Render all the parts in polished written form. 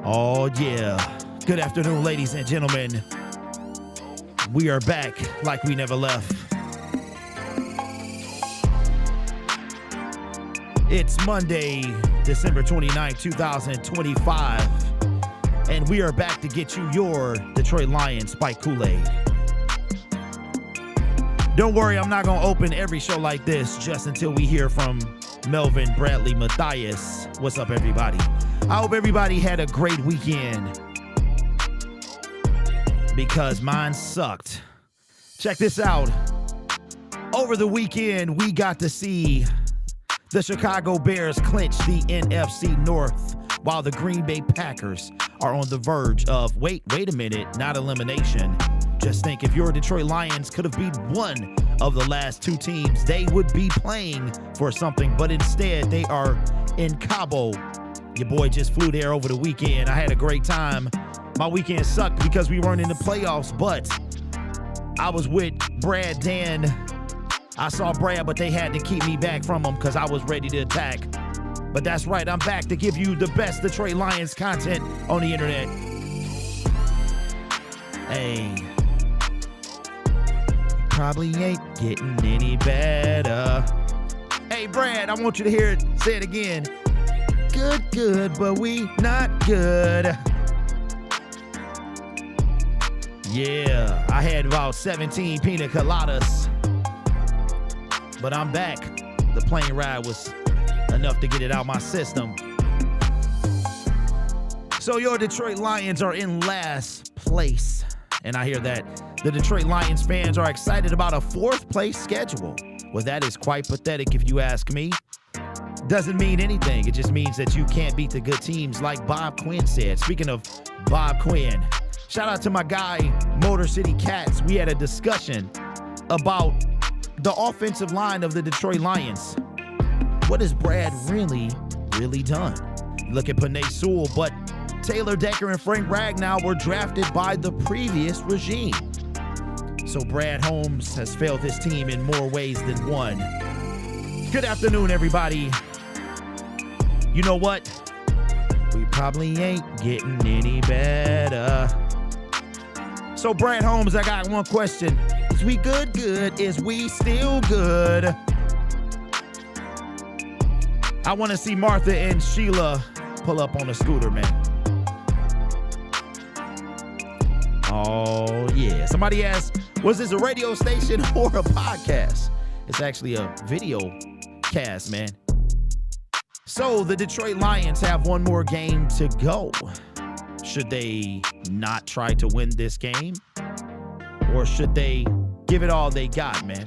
Oh, yeah. Good afternoon, ladies and gentlemen. We are back like we never left. It's Monday, December 29th, 2025. And we are back to get you your Detroit Lions Spike Kool-Aid. Don't worry, I'm not going to open every show like this just until we hear from Melvin, Bradley, Matthias. What's up, everybody? I hope everybody had a great weekend because mine sucked. Check this out. Over the weekend, we got to see the Chicago Bears clinch the NFC North while the Green Bay Packers are on the verge of, wait a minute, not elimination. Just think, if your Detroit Lions could have beat one of the last two teams, they would be playing for something, but instead they are in Cabo. Your boy just flew there over the weekend. I had a great time. My weekend sucked because we weren't in the playoffs, but I was with Brad, Dan. I saw Brad, but they had to keep me back from him because I was ready to attack. But that's right, I'm back to give you the best Detroit Lions content on the internet. Hey, probably ain't getting any better. Hey, Brad, I want you to hear it. Say it again. Good, but we not good. Yeah, I had about 17 pina coladas, but I'm back. The plane ride was enough to get it out my system. So your Detroit Lions are in last place, and I hear that the Detroit Lions fans are excited about a fourth place schedule. Well, that is quite pathetic if you ask me. Doesn't mean anything. It just means that you can't beat the good teams, like Bob Quinn said. Speaking of Bob Quinn, shout out to my guy, Motor City Cats. We had a discussion about the offensive line of the Detroit Lions. What has Brad really done? Look at Penei Sewell, but Taylor Decker and Frank Ragnow were drafted by the previous regime. So Brad Holmes has failed his team in more ways than one. Good afternoon, everybody. You know what? We probably ain't getting any better. So Brad Holmes, I got one question. Is we good? Is we still good? I want to see Martha and Sheila pull up on a scooter, man. Oh, yeah. Somebody asked, was this a radio station or a podcast? It's actually a video cast, man. So the Detroit Lions have one more game to go. Should they not try to win this game? Or should they give it all they got, man?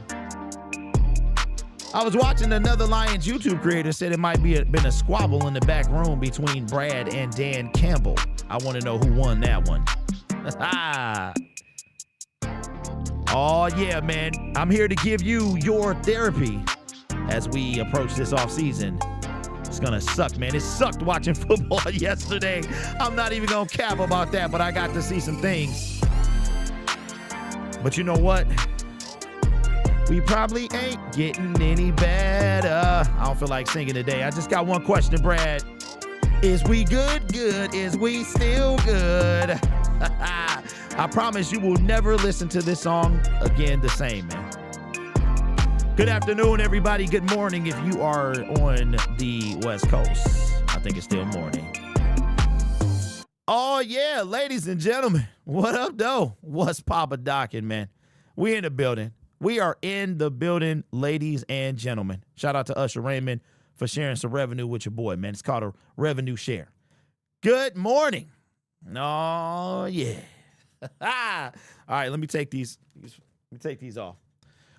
I was watching another Lions YouTube creator said it might be been a squabble in the back room between Brad and Dan Campbell. I want to know who won that one. Oh, yeah, man. I'm here to give you your therapy as we approach this offseason. It's going to suck, man. It sucked watching football yesterday. I'm not even going to cap about that, but I got to see some things. But you know what? We probably ain't getting any better. I don't feel like singing today. I just got one question, Brad. Is we good? Is we still good? I promise you will never listen to this song again the same, man. Good afternoon, everybody. Good morning if you are on the West Coast. I think it's still morning. Oh, yeah, ladies and gentlemen. What up, though? What's Papa Dockin', man? We in the building. We are in the building, ladies and gentlemen. Shout out to Usher Raymond for sharing some revenue with your boy, man. It's called a revenue share. Good morning. Oh, yeah. All right, let me take these off.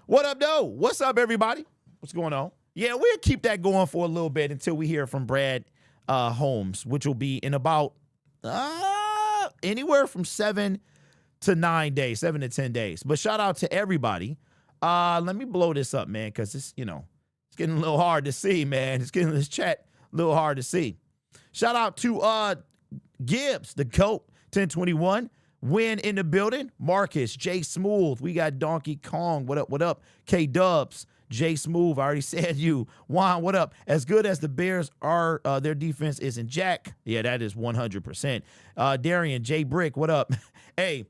What up, though? What's up, everybody? What's going on? Yeah, we'll keep that going for a little bit until we hear from Brad Holmes, which will be in about anywhere from 7 to 9 days, 7 to 10 days. But shout out to everybody. Let me blow this up, man, because it's getting a little hard to see, man. It's getting this chat a little hard to see. Shout out to Gibbs, the GOAT, 1021. Win in the building. Marcus, J Smooth. We got Donkey Kong. What up? K Dubs. Jay Smooth, I already said you. Juan, what up? As good as the Bears are, their defense isn't jack. Yeah, that is 100%. Darian, Jay Brick, what up? Hey,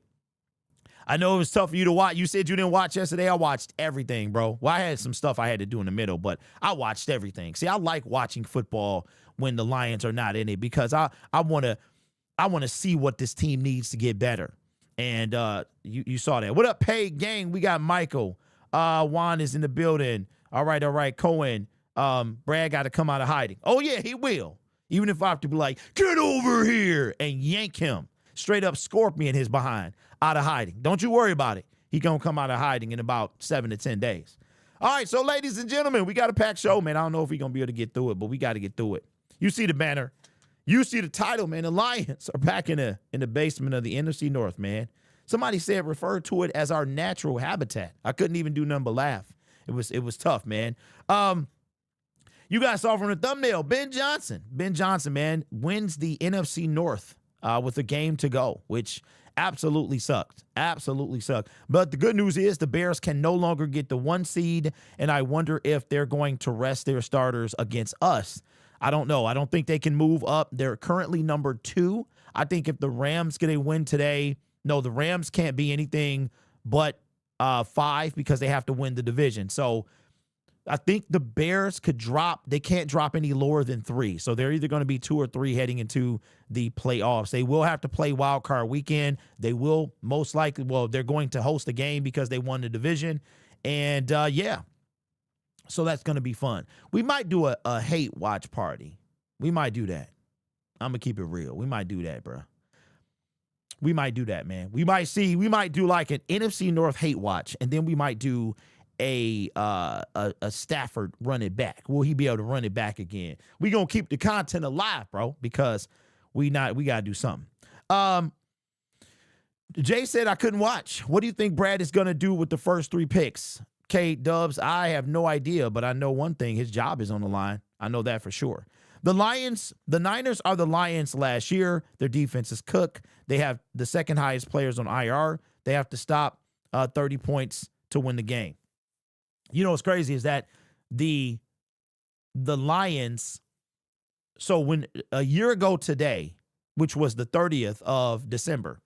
I know it was tough for you to watch. You said you didn't watch yesterday. I watched everything, bro. Well, I had some stuff I had to do in the middle, but I watched everything. See, I like watching football when the Lions are not in it because I want to see what this team needs to get better. And you saw that. What up, Paid Gang? We got Michael. Juan is in the building. All right. Cohen. Brad got to come out of hiding. Oh, yeah, he will. Even if I have to be like, get over here and yank him. Straight up scorpion his behind out of hiding. Don't you worry about it. He going to come out of hiding in about 7 to 10 days. All right, so ladies and gentlemen, we got a packed show, man. I don't know if we're going to be able to get through it, but we got to get through it. You see the banner. You see the title, man. The Lions are back in the basement of the NFC North, man. Somebody said refer to it as our natural habitat. I couldn't even do nothing but laugh. It was tough, man. You guys saw from the thumbnail, Ben Johnson. Ben Johnson, man, wins the NFC North with a game to go, which absolutely sucked. Absolutely sucked. But the good news is the Bears can no longer get the 1 seed, and I wonder if they're going to rest their starters against us. I don't know. I don't think they can move up. They're currently number 2. I think if the Rams get a win today, no, the Rams can't be anything but 5 because they have to win the division. So I think the Bears could drop. They can't drop any lower than 3. So they're either going to be 2 or 3 heading into the playoffs. They will have to play wild card weekend. They will most likely, well, they're going to host a game because they won the division. And yeah. So that's going to be fun. We might do a hate watch party. We might do that. I'm going to keep it real. We might do that, bro. We might do that, man. We might do like an NFC North hate watch, and then we might do a Stafford run it back. Will he be able to run it back again? We going to keep the content alive, bro, because we got to do something. Jay said I couldn't watch. What do you think Brad is going to do with the first 3 picks? K Dubs, I have no idea, but I know one thing. His job is on the line. I know that for sure. The Niners are the Lions last year. Their defense is cooked. They have the second highest players on IR. They have to stop 30 points to win the game. You know what's crazy is that the Lions, so when a year ago today, which was the 30th of December,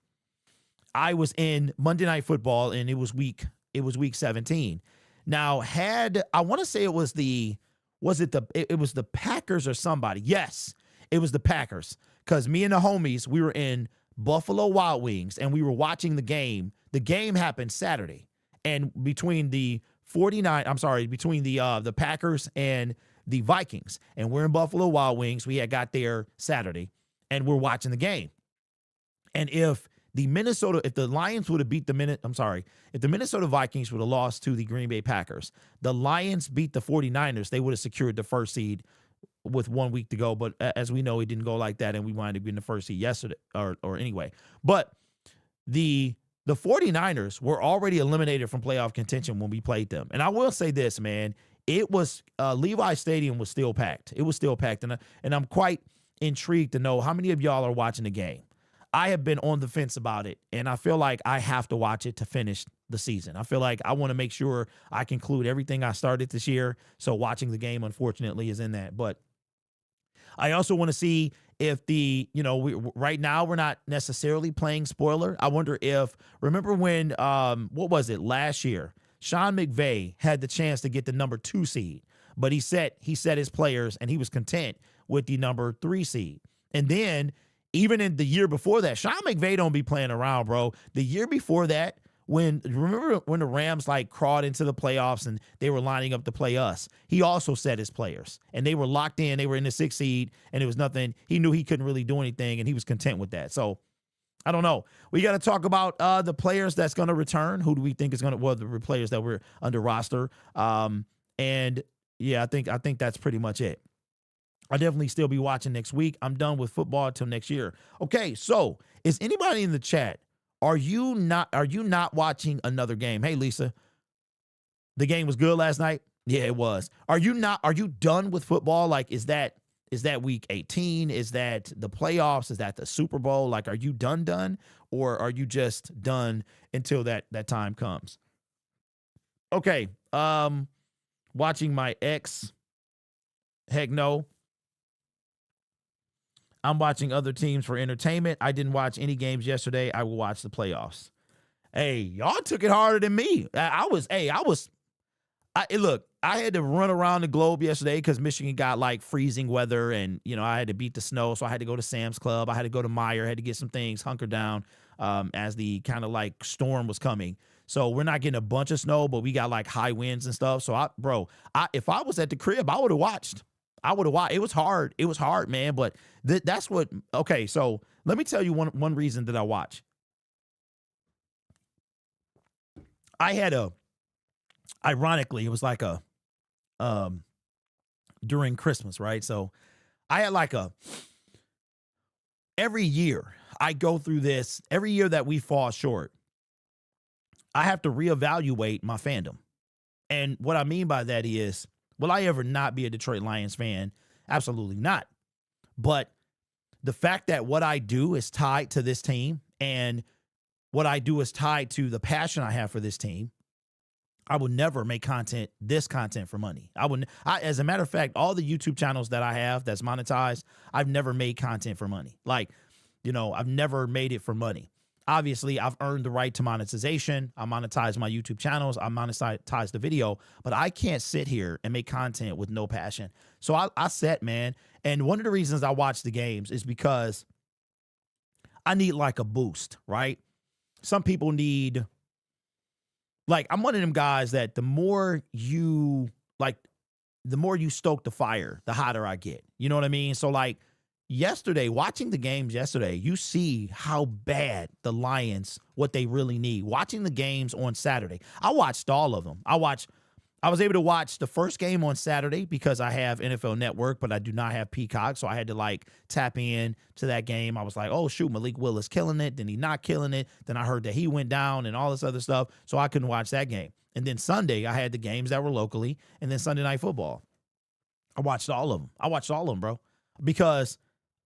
I was in Monday Night Football and it was week 17. Now, I want to say it was the Packers or somebody. Yes, it was the Packers. Because me and the homies, we were in Buffalo Wild Wings and we were watching the game. The game happened Saturday. And between the Packers and the Vikings. And we're in Buffalo Wild Wings. We had got there Saturday and we're watching the game. And if the Lions would have beat if the Minnesota Vikings would have lost to the Green Bay Packers, the Lions beat the 49ers, they would have secured the first seed with 1 week to go. But as we know, it didn't go like that, and we wound up getting the first seed yesterday or anyway. But the 49ers were already eliminated from playoff contention when we played them. And I will say this, man, it was Levi Stadium was still packed. It was still packed, and I'm quite intrigued to know how many of y'all are watching the game. I have been on the fence about it, and I feel like I have to watch it to finish the season. I feel like I want to make sure I conclude everything I started this year, so watching the game, unfortunately, is in that. But I also want to see if right now we're not necessarily playing spoiler. I wonder remember when, what was it, last year, Sean McVay had the chance to get the number 2 seed, but he set his players, and he was content with the number 3 seed. And then even in the year before that, Sean McVay don't be playing around, bro. The year before that, remember when the Rams crawled into the playoffs and they were lining up to play us, he also set his players and they were locked in. They were in the 6th seed and it was nothing. He knew he couldn't really do anything and he was content with that. So I don't know. We got to talk about the players that's going to return. Who do we think is going to, the players that were under roster. And yeah, I think that's pretty much it. I'll definitely still be watching next week. I'm done with football until next year. Okay, so is anybody in the chat? Are you not watching another game? Hey, Lisa, the game was good last night. Yeah, it was. Are you done with football? Is that week 18? Is that the playoffs? Is that the Super Bowl? Are you done? Or are you just done until that time comes? Okay. watching my ex. Heck no. I'm watching other teams for entertainment. I didn't watch any games yesterday. I will watch the playoffs. Hey, y'all took it harder than me. Look, I had to run around the globe yesterday because Michigan got like freezing weather and, I had to beat the snow. So I had to go to Sam's Club. I had to go to Meijer, had to get some things hunkered down as the kind of like storm was coming. So we're not getting a bunch of snow, but we got like high winds and stuff. So if I was at the crib, I would have watched. It was hard. It was hard, man. But that's what, okay. So let me tell you one reason that I watch. Ironically, it was like during Christmas, right? So I had every year I go through this, every year that we fall short, I have to reevaluate my fandom. And what I mean by that is, will I ever not be a Detroit Lions fan? Absolutely not. But the fact that what I do is tied to this team and what I do is tied to the passion I have for this team, I would never make this content for money. As a matter of fact, all the YouTube channels that I have that's monetized, I've never made content for money. I've never made it for money. Obviously, I've earned the right to monetization. I monetize my YouTube channels. I monetize the video, but I can't sit here and make content with no passion. So I set, man. And one of the reasons I watch the games is because I need like a boost, right? Some people need, I'm one of them guys that the more you stoke the fire, the hotter I get. You know what I mean? So watching the games yesterday, you see how bad the Lions, what they really need. Watching the games on Saturday, I watched all of them. I was able to watch the first game on Saturday because I have NFL Network, but I do not have Peacock, so I had to tap in to that game. I was like, oh shoot, Malik Willis killing it, then he not killing it. Then I heard that he went down and all this other stuff, so I couldn't watch that game. And then Sunday, I had the games that were locally, and then Sunday Night Football. I watched all of them, bro, because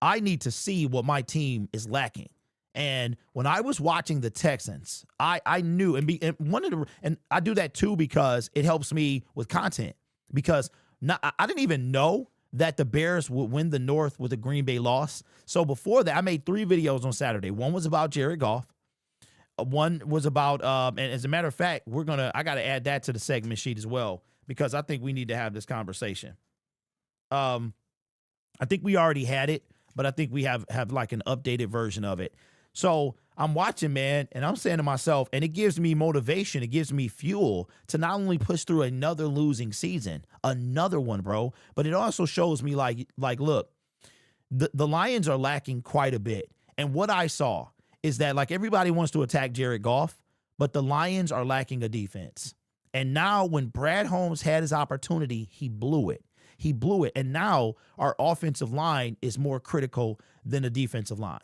I need to see what my team is lacking. And when I was watching the Texans, I knew and I do that too because it helps me with content. Because I didn't even know that the Bears would win the North with a Green Bay loss. So before that, I made 3 videos on Saturday. One was about Jared Goff. One was about and as a matter of fact, I got to add that to the segment sheet as well because I think we need to have this conversation. I think we already had it, but I think we have like an updated version of it. So I'm watching, man, and I'm saying to myself, and it gives me motivation, it gives me fuel to not only push through another losing season, another one, bro, but it also shows me look, the Lions are lacking quite a bit. And what I saw is that everybody wants to attack Jared Goff, but the Lions are lacking a defense. And now when Brad Holmes had his opportunity, he blew it. And now our offensive line is more critical than the defensive line.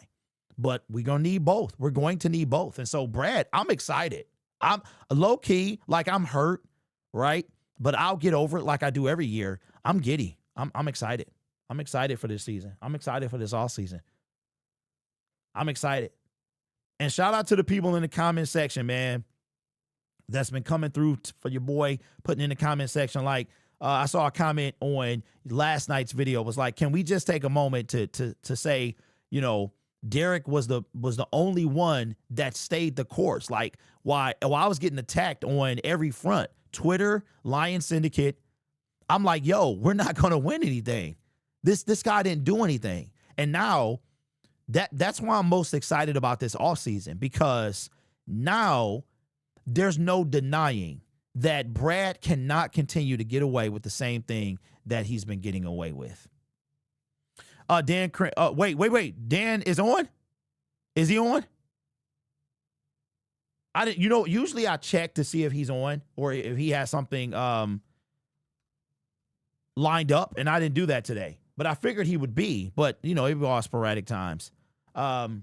But we're going to need both. We're going to need both. And so, Brad, I'm excited. I'm low-key, I'm hurt, right? But I'll get over it like I do every year. I'm giddy. I'm excited. I'm excited for this season. I'm excited for this offseason. I'm excited. And shout out to the people in the comment section, man, that's been coming through for your boy, putting in the comment section I saw a comment on last night's video was can we just take a moment to say, Derek was the only one that stayed the course. While I was getting attacked on every front, Twitter, Lion Syndicate, I'm like, yo, we're not going to win anything. This guy didn't do anything. And now that's why I'm most excited about this offseason, because now there's no denying that Brad cannot continue to get away with the same thing that he's been getting away with. Dan, wait. Dan is on? Is he on? Usually I check to see if he's on or if he has something lined up, and I didn't do that today. But I figured he would be, but it would be all sporadic times. Oh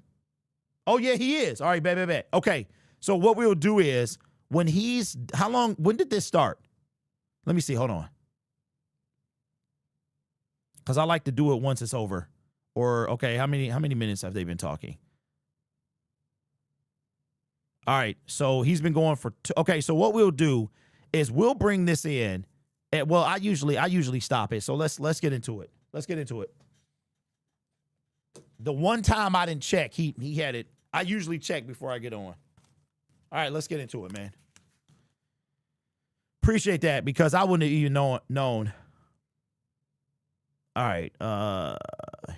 yeah, he is. All right, bet. Okay. So what we'll do is when did this start? Let me see. Hold on. Because I like to do it once it's over. Or, okay, how many minutes have they been talking? All right, so he's been going for okay, so what we'll do is we'll bring this in Well, I usually stop it. So let's get into it. Let's get into it. The one time I didn't check, he had it. I usually check before I get on. All right, let's get into it, man. Appreciate that, because I wouldn't have even known. All right,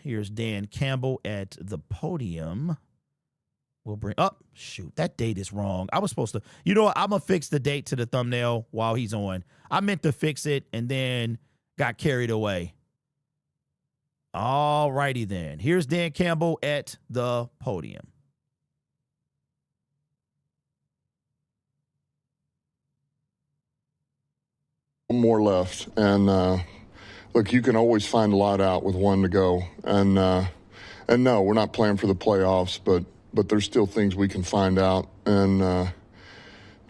here's Dan Campbell at the podium. We'll bring up. Shoot, that date is wrong. I was supposed to. You know what? I'm gonna fix the date to the thumbnail while he's on. I meant to fix it and then got carried away. All righty then. Here's Dan Campbell at the podium. One more left, and look, you can always find a lot out with one to go, and no, we're not playing for the playoffs, but there's still things we can find out, and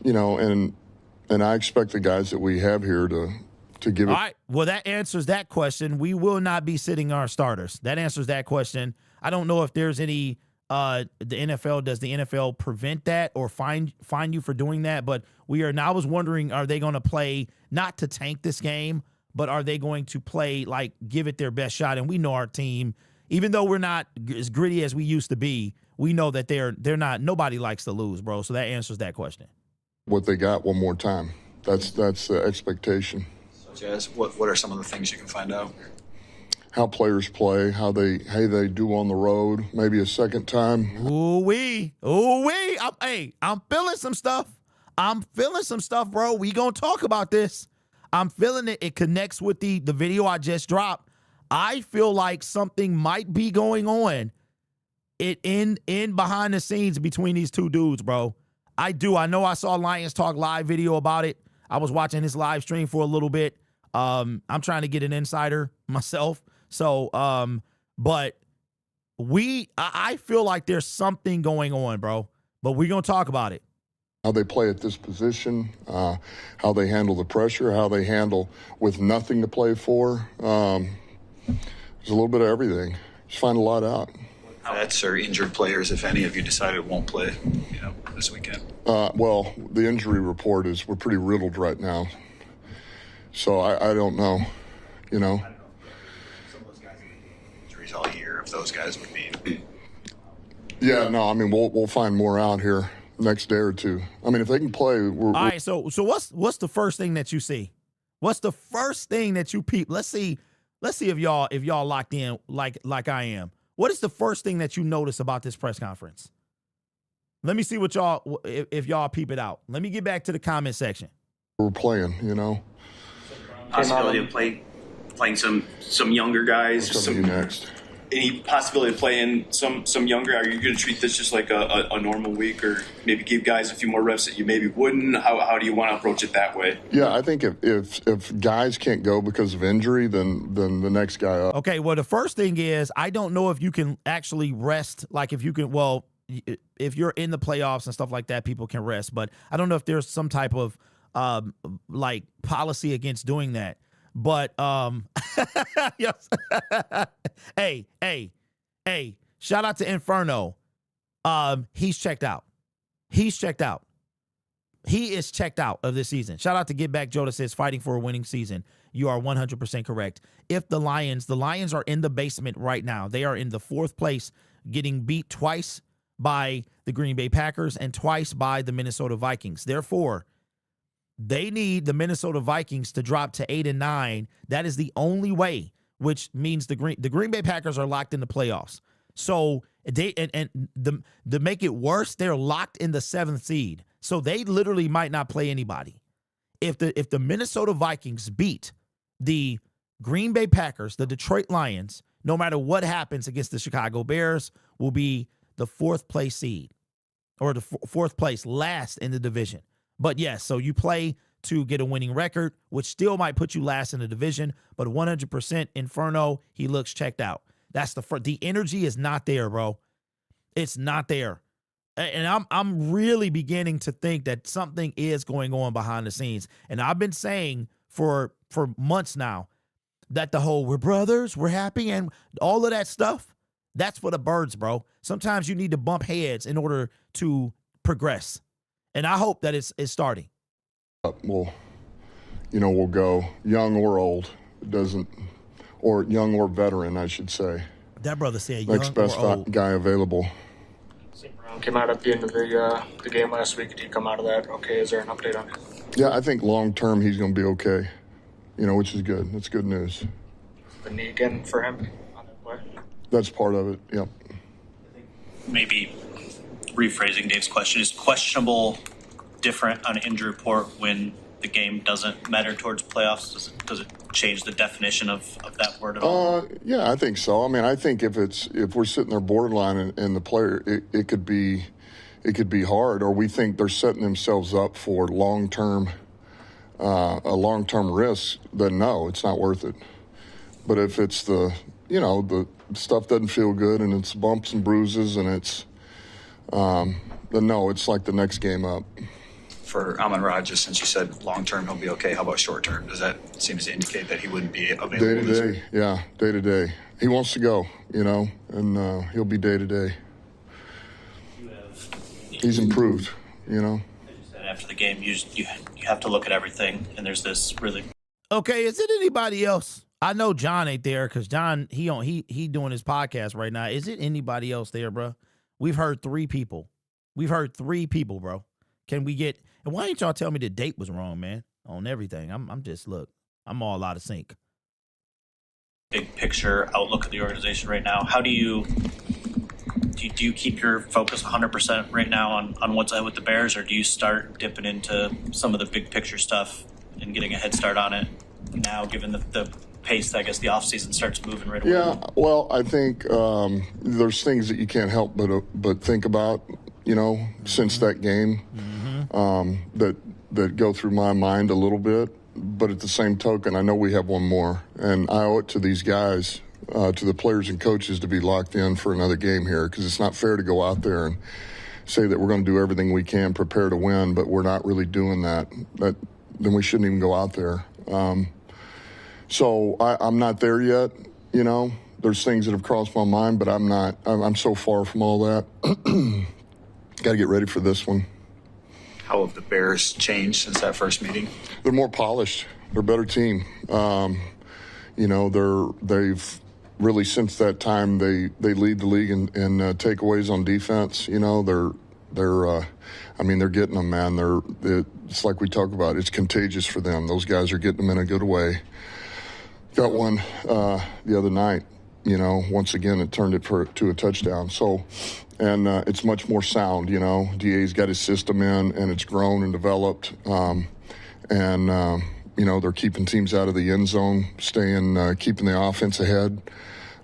and I expect the guys that we have here to give it. All right. Well, that answers that question. We will not be sitting our starters. That answers that question. I don't know if there's any. Does the NFL prevent that or fine you for doing that? But we are now. I was wondering, are they going to play not to tank this game, but are they going to play like give it their best shot? And we know our team, even though we're not as gritty as we used to be, we know that they're not. Nobody likes to lose, bro. So that answers that question. What they got one more time. That's the expectation. Jazz, what are some of the things you can find out? How players play, how they do on the road, maybe a second time. Ooh-wee. I'm feeling some stuff. Bro. We gonna talk about this. I'm feeling it. It connects with the video I just dropped. I feel like something might be going on in behind the scenes between these two dudes, bro. I do. I know I saw Lions Talk live video about it. I was watching his live stream for a little bit. I'm trying to get an insider myself. So, but I feel like there's something going on, bro. But we're going to talk about it. How they play at this position, how they handle the pressure, how they handle with nothing to play for. There's a little bit of everything. Just find a lot out. Vets or injured players, if any of you decided won't play, this weekend? Well, the injury report is we're pretty riddled right now. So I don't know, Some of those guys have been injuries all year. If those guys would be. Yeah, no, I mean we'll find more out here next day or two. I mean, if they can play. All right. So what's the first thing that you see? What's the first thing that you peep? Let's see if y'all locked in like I am. What is the first thing that you notice about this press conference? Let me see what y'all if y'all peep it out. Let me get back to the comment section. We're playing, Possibility of playing some younger guys. Next. Any possibility of playing some younger? Are you going to treat this just like a normal week, or maybe give guys a few more reps that you maybe wouldn't? How do you want to approach it that way? Yeah, I think if guys can't go because of injury, then the next guy up. Okay, well, the first thing is I don't know if you can actually rest. Like if you can, well, if you're in the playoffs and stuff like that, people can rest. But I don't know if there's some type of like policy against doing that. But yes. hey, shout out to Inferno. He's checked out. He is checked out of this season. Shout out to Get Back Joe that says fighting for a winning season. You are 100% correct. If the Lions are in the basement right now. They are in the 4th place, getting beat twice by the Green Bay Packers and twice by the Minnesota Vikings. Therefore, they need the Minnesota Vikings to drop to 8-9. That is the only way, which means the Green Bay Packers are locked in the playoffs. So to make it worse, they're locked in the 7th seed. So they literally might not play anybody. If the Minnesota Vikings beat the Green Bay Packers, the Detroit Lions, no matter what happens against the Chicago Bears, will be the 4th place seed, or the 4th place last in the division. But yes, so you play to get a winning record, which still might put you last in the division, but 100% Inferno, he looks checked out. That's the energy is not there, bro. It's not there. And I'm really beginning to think that something is going on behind the scenes. And I've been saying for months now that the whole we're brothers, we're happy, and all of that stuff, that's for the birds, bro. Sometimes you need to bump heads in order to progress. And I hope that it's starting. Well, will go, young or old. It doesn't, or young or veteran, I should say. That brother said young Next best or old. guy available. Brown came out at the end of the game last week. Did he come out of that okay? Is there an update on him? Yeah, I think long-term he's going to be okay, which is good. That's good news. The knee again for him on that play? That's part of it, yep. Maybe rephrasing Dave's question, is questionable different on an injury report when the game doesn't matter towards playoffs? Does it change the definition of that word at all? Yeah, I think so. I mean, I think if we're sitting there borderline and the player, it could be hard, or we think they're setting themselves up for a long-term risk, then no, it's not worth it. But if it's the stuff doesn't feel good and it's bumps and bruises and it's then no, it's like the next game up. For Amon-Ra, just since you said long-term he'll be okay, how about short-term? Does that seem to indicate that he wouldn't be available? Day-to-day, yeah, day-to-day. He wants to go, and he'll be day-to-day. He's improved, After the game, you have to look at everything, and there's this really... Okay, is it anybody else? I know John ain't there because John, he doing his podcast right now. Is it anybody else there, bro? We've heard 3 people. Bro. Can we get... And why didn't y'all tell me the date was wrong, man? On everything. I'm all out of sync. Big picture outlook of the organization right now. How do you keep your focus 100% right now on what's ahead with the Bears, or do you start dipping into some of the big picture stuff and getting a head start on it now, given the pace, I guess, the offseason starts moving right away? Yeah, well, I think there's things that you can't help but think about, since that game, that go through my mind a little bit. But at the same token, I know we have one more, and I owe it to these guys, to the players and coaches, to be locked in for another game here, because it's not fair to go out there and say that we're going to do everything we can, prepare to win, but we're not really doing that. Then we shouldn't even go out there. So I'm not there yet, There's things that have crossed my mind, but I'm not. I'm so far from all that. Got to get ready for this one. How have the Bears changed since that first meeting? They're more polished. They're a better team. They've really, since that time, they lead the league in takeaways on defense. They're getting them, man. It's like we talk about. It's contagious for them. Those guys are getting them in a good way. Got one the other night. Once again, it turned it to a touchdown. So, and it's much more sound. DA's got his system in, and it's grown and developed. They're keeping teams out of the end zone, keeping the offense ahead.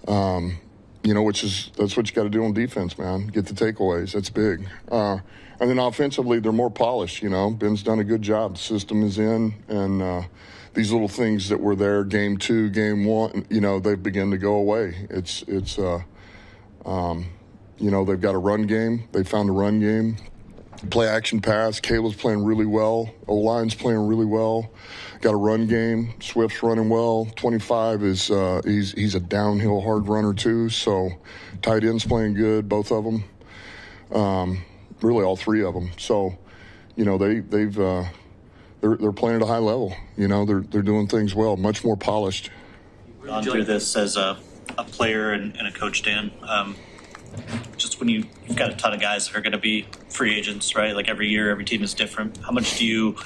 That's what you got to do on defense, man. Get the takeaways. That's big. And then offensively, they're more polished. Ben's done a good job. The system is in, and these little things that were there, game 2, game 1, they've begun to go away. They've got a run game. They found a run game. Play action pass. Caleb's playing really well. O-line's playing really well. Got a run game. Swift's running well. 25 is he's a downhill hard runner too. So tight end's playing good, both of them. Really all 3 of them. So, they're playing at a high level. They're doing things well, much more polished. Gone through this as a player and a coach, Dan. Just when you've got a ton of guys that are going to be free agents, right? Like every year, every team is different. How much do you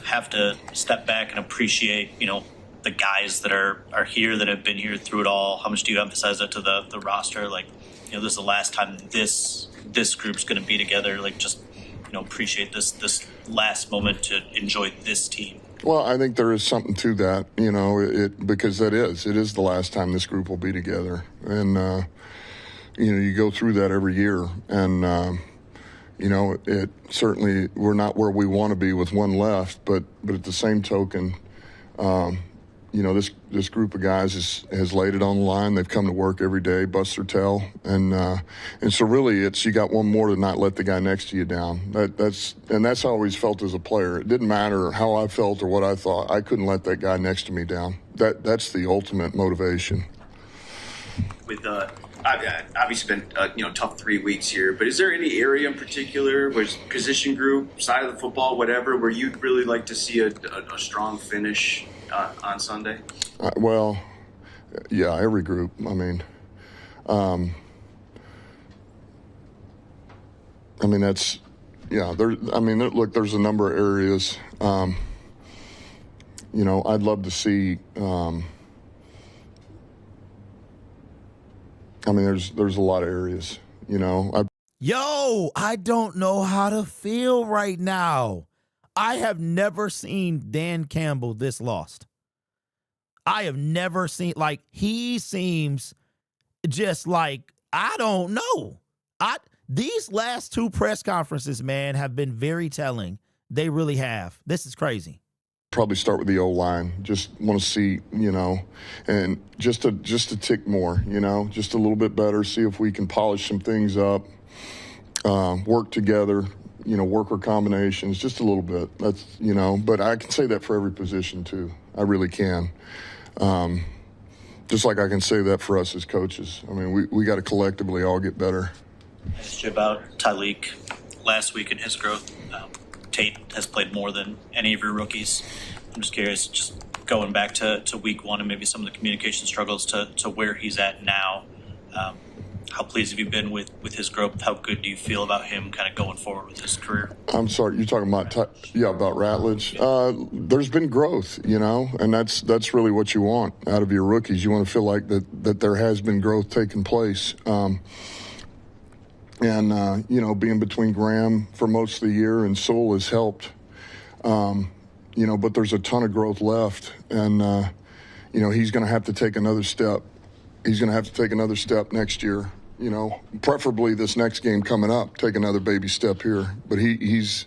have to step back and appreciate, the guys that are here, that have been here through it all? How much do you emphasize that to the roster? Like, this is the last time this group's going to be together. Like, just, appreciate this last moment to enjoy this team. Well, I think there is something to that, because it is the last time this group will be together. And, you go through that every year, and it certainly, we're not where we want to be with one left, but at the same token, this group of guys has laid it on the line. They've come to work every day, bust their tail, and so really, you got one more to not let the guy next to you down. That's how I always felt as a player. It didn't matter how I felt or what I thought. I couldn't let that guy next to me down. That's the ultimate motivation. With obviously been tough 3 weeks here, but is there any area in particular, was position group, side of the football, whatever, where you'd really like to see a strong finish on Sunday? Well, yeah, every group. I mean, that's, yeah. Look, there's a number of areas. I'd love to see. There's a lot of areas. Yo, I don't know how to feel right now. I have never seen Dan Campbell this lost. I have never seen, he seems just like, I don't know. These last two press conferences, man, have been very telling. They really have. This is crazy. Probably start with the O-line. Just want to see, and just a tick more, just a little bit better. See if we can polish some things up, work together, work our combinations just a little bit. That's, but I can say that for every position too. I really can. Just like I can say that for us as coaches. I mean, we got to collectively all get better. I asked you about Tyleek last week and his growth. Tate has played more than any of your rookies. I'm just curious, just going back to week one and maybe some of the communication struggles to where he's at now. How pleased have you been with his growth? How good do you feel about him kind of going forward with his career? I'm sorry, you're talking about about Ratledge. There's been growth, and that's really what you want out of your rookies. You want to feel like that there has been growth taking place. Being between Graham for most of the year and Sewell has helped. But there's a ton of growth left, and he's going to have to take another step. He's going to have to take another step next year. Preferably this next game coming up, take another baby step here. But he's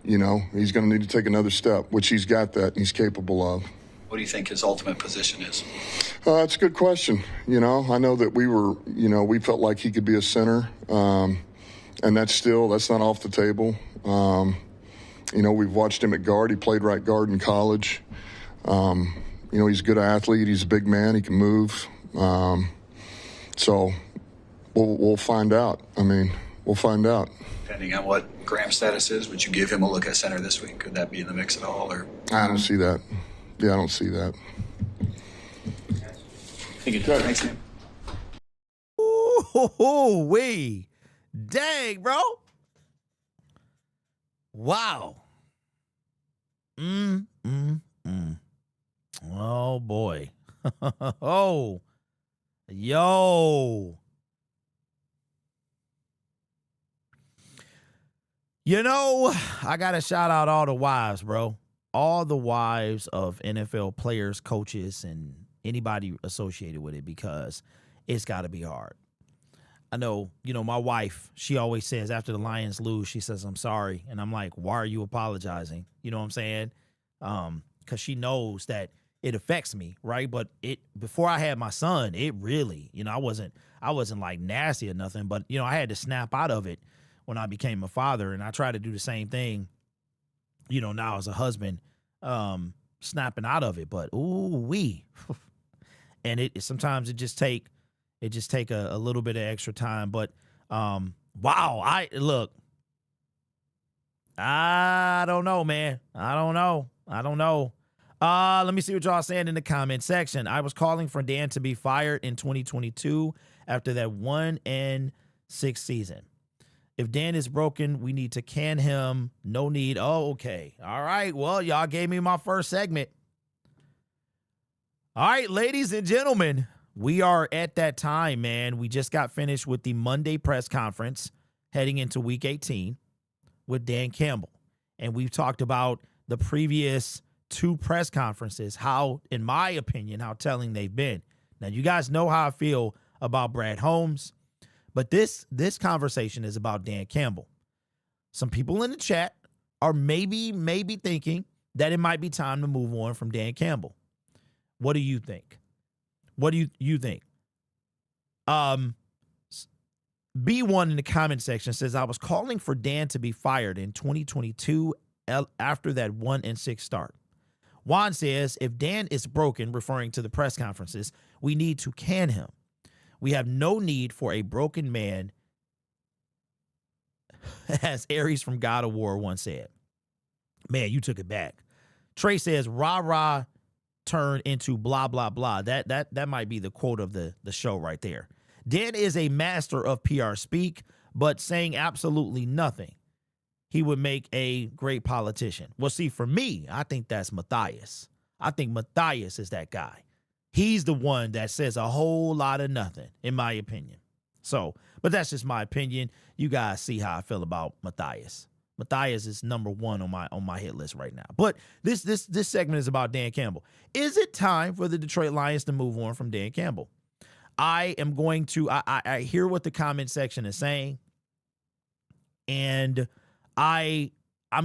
going to need to take another step, which he's got that and he's capable of. What do you think his ultimate position is? That's a good question. I know that we felt like he could be a center, and that's not off the table. We've watched him at guard. He played right guard in college. He's a good athlete. He's a big man. He can move. So we'll find out. We'll find out. Depending on what Graham's status is, would you give him a look at center this week? Could that be in the mix at all? Or I don't see that. Yeah, I don't see that. Thanks, man. Ooh, wee. Dang, bro. Wow. Oh, boy. Oh. Yo. I got to shout out all the wives, bro. All the wives of NFL players, coaches, and anybody associated with it, because it's got to be hard. I know, my wife, she always says after the Lions lose, she says, I'm sorry. And I'm like, why are you apologizing? You know what I'm saying? Because she knows that it affects me, right? But before I had my son, it really, I wasn't like nasty or nothing, but, I had to snap out of it when I became a father. And I try to do the same thing, now as a husband, snapping out of it. But and sometimes it just take a little bit of extra time. But wow, I don't know, man. I don't know. Let me see what y'all saying in the comment section. I was calling for Dan to be fired in 2022 after that 1-6 season. If Dan is broken, we need to can him. No need. Oh, okay. All right. Well, y'all gave me my first segment. All right, ladies and gentlemen, we are at that time, man. We just got finished with the Monday press conference heading into week 18 with Dan Campbell. And we've talked about the previous two press conferences, how, in my opinion, how telling they've been. Now, you guys know how I feel about Brad Holmes. But this conversation is about Dan Campbell. Some people in the chat are maybe thinking that it might be time to move on from Dan Campbell. What do you think? What do you think? B1 in the comment section says, I was calling for Dan to be fired in 2022 after that 1-6 start. Juan says, if Dan is broken, referring to the press conferences, we need to can him. We have no need for a broken man, as Ares from God of War once said. Man, you took it back. Trey says, rah-rah turn into blah, blah, blah. That might be the quote of the show right there. Dan is a master of PR speak, but saying absolutely nothing. He would make a great politician. Well, see, for me, I think that's Matthias. I think Matthias is that guy. He's the one that says a whole lot of nothing, in my opinion. So, but that's just my opinion. You guys see how I feel about Matthias. Matthias is number one on my hit list right now. But this segment is about Dan Campbell. Is it time for the Detroit Lions to move on from Dan Campbell? I am going to, I hear what the comment section is saying, and I'm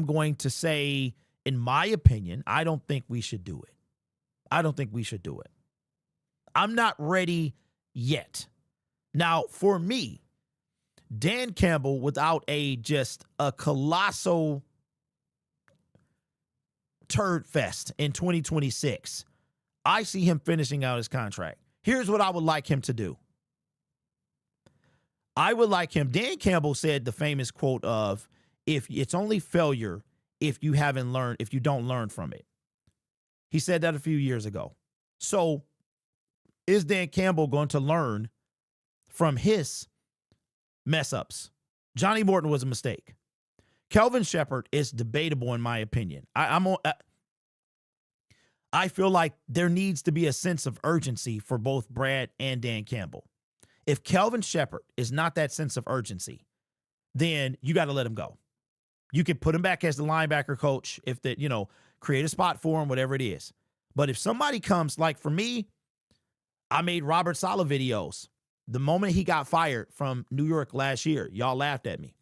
going to say, in my opinion, I don't think we should do it. I don't think we should do it. I'm not ready yet. Now, for me, Dan Campbell, without just a colossal turd fest in 2026, I see him finishing out his contract. Here's what I would like him to do. I would like him, Dan Campbell said the famous quote of, if it's only failure if you don't learn from it. He said that a few years ago. So is Dan Campbell going to learn from his mess ups? Johnny Morton was a mistake. Kelvin Shepherd is debatable in my opinion. I feel like there needs to be a sense of urgency for both Brad and Dan Campbell. If Kelvin Shepherd is not that sense of urgency, then you got to let him go. You can put him back as the linebacker coach if create a spot for him, whatever it is. But if somebody comes, like for me, I made Robert Saleh videos. The moment he got fired from New York last year, y'all laughed at me.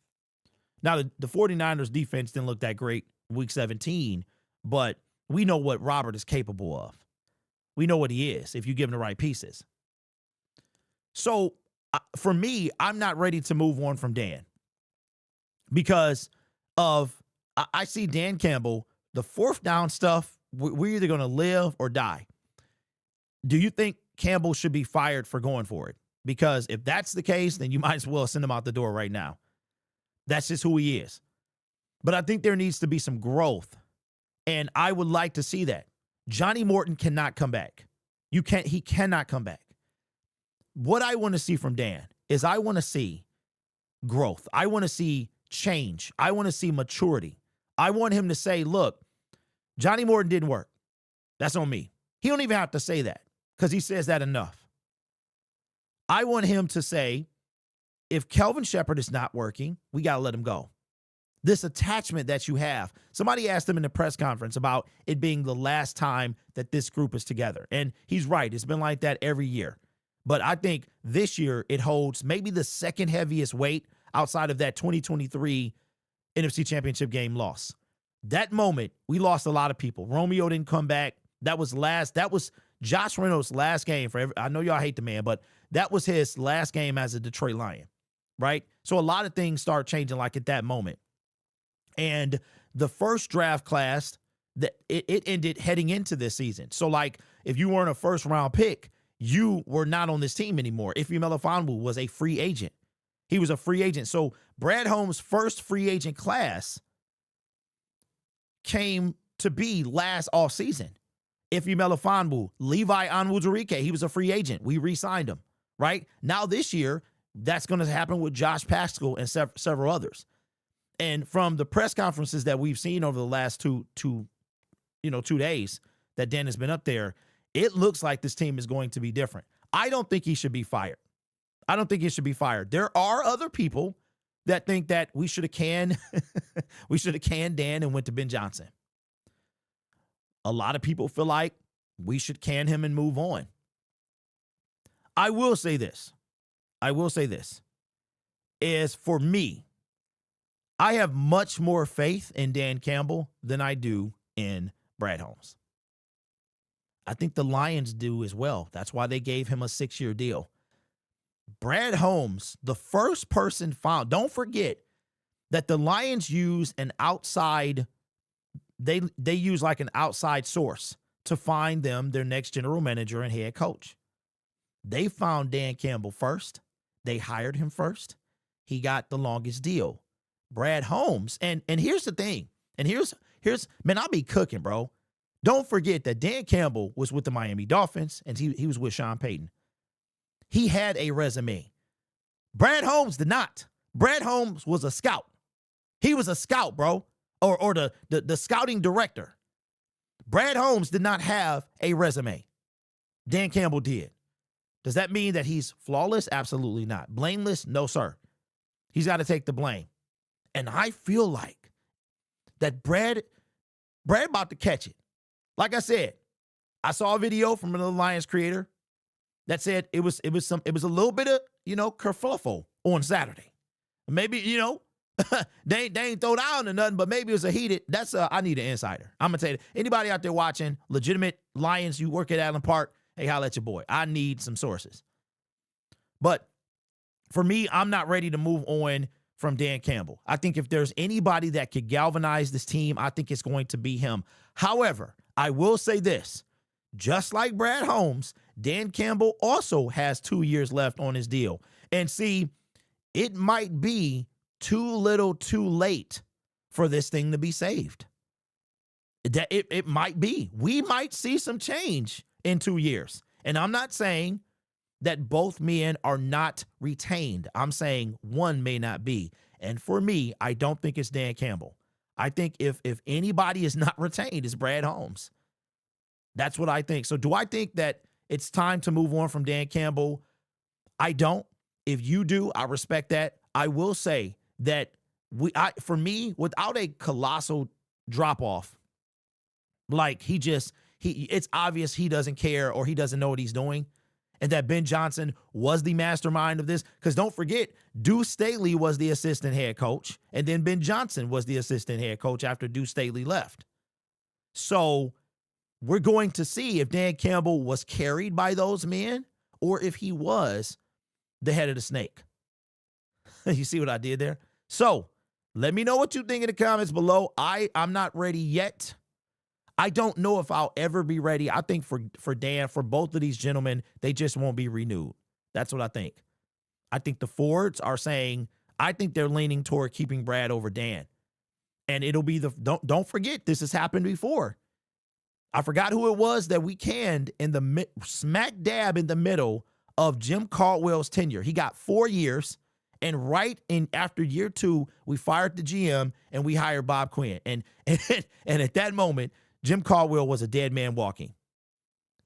Now, the 49ers defense didn't look that great week 17, but we know what Robert is capable of. We know what he is if you give him the right pieces. So, for me, I'm not ready to move on from Dan because I see Dan Campbell, the fourth down stuff, we're either going to live or die. Do you think Campbell should be fired for going for it? Because if that's the case, then you might as well send him out the door right now. That's just who he is. But I think there needs to be some growth, and I would like to see that. Johnny Morton cannot come back. He cannot come back. What I want to see from Dan is I want to see growth. I want to see change. I want to see maturity. I want him to say, look, Johnny Morton didn't work. That's on me. He don't even have to say that because he says that enough. I want him to say, if Kelvin Shepherd is not working, we got to let him go. This attachment that you have. Somebody asked him in the press conference about it being the last time that this group is together. And he's right. It's been like that every year. But I think this year it holds maybe the second heaviest weight outside of that 2023 NFC Championship game loss. That moment, we lost a lot of people. Romeo didn't come back. That was Josh Reynolds' last game. I know y'all hate the man, but that was his last game as a Detroit Lion, right? So a lot of things start changing like at that moment. And the first draft class, it ended heading into this season. So like if you weren't a first round pick, you were not on this team anymore. Ify Melifonwu was a free agent. He was a free agent. So Brad Holmes' first free agent class came to be last offseason. Ify Melifonwu, Levi Onwuzurike, he was a free agent. We re-signed him, right? Now this year, that's going to happen with Josh Paschal and several others. And from the press conferences that we've seen over the last two days that Dan has been up there, it looks like this team is going to be different. I don't think he should be fired. There are other people that think that we should have canned Dan and went to Ben Johnson. A lot of people feel like we should can him and move on. I will say this is, for me, I have much more faith in Dan Campbell than I do in Brad Holmes. I think the Lions do as well. That's why they gave him a 6-year deal. Brad Holmes, the first person found, don't forget that the Lions use an outside, they use like an outside source to find them their next general manager and head coach. They found Dan Campbell first. They hired him first. He got the longest deal. Brad Holmes, and here's the thing, and here's man, I'll be cooking, bro. Don't forget that Dan Campbell was with the Miami Dolphins, and he was with Sean Payton. He had a resume. Brad Holmes did not. Brad Holmes was a scout. He was a scout, bro, or the scouting director. Brad Holmes did not have a resume. Dan Campbell did. Does that mean that he's flawless? Absolutely not. Blameless? No, sir. He's got to take the blame. And I feel like that Brad about to catch it. Like I said, I saw a video from another Lions creator that said it was a little bit of, kerfuffle on Saturday. Maybe, they ain't throw down or nothing, but maybe it was a heated. I need an insider. I'm gonna tell you, anybody out there watching, legitimate Lions, you work at Allen Park, hey, holla at your boy. I need some sources. But for me, I'm not ready to move on from Dan Campbell. I think if there's anybody that could galvanize this team, I think it's going to be him. However, I will say this, just like Brad Holmes, Dan Campbell also has 2 years left on his deal. And see, it might be too little too late for this thing to be saved. It might be. We might see some change in 2 years. And I'm not saying that both men are not retained. I'm saying one may not be. And for me, I don't think it's Dan Campbell. I think if anybody is not retained, it's Brad Holmes. That's what I think. So do I think that it's time to move on from Dan Campbell? I don't. If you do, I respect that. I will say that for me, without a colossal drop off, like it's obvious he doesn't care or he doesn't know what he's doing, and that Ben Johnson was the mastermind of this. Because don't forget, Deuce Staley was the assistant head coach, and then Ben Johnson was the assistant head coach after Deuce Staley left. So we're going to see if Dan Campbell was carried by those men or if he was the head of the snake. You see what I did there? So let me know what you think in the comments below. I'm not ready yet. I don't know if I'll ever be ready. I think for Dan, for both of these gentlemen, they just won't be renewed. That's what I think. I think the Fords are saying, I think they're leaning toward keeping Brad over Dan. And it'll be don't forget, this has happened before. I forgot who it was that we canned in the smack dab in the middle of Jim Caldwell's tenure. He got 4 years, and right in after year 2, we fired the GM and we hired Bob Quinn. And at that moment, Jim Caldwell was a dead man walking.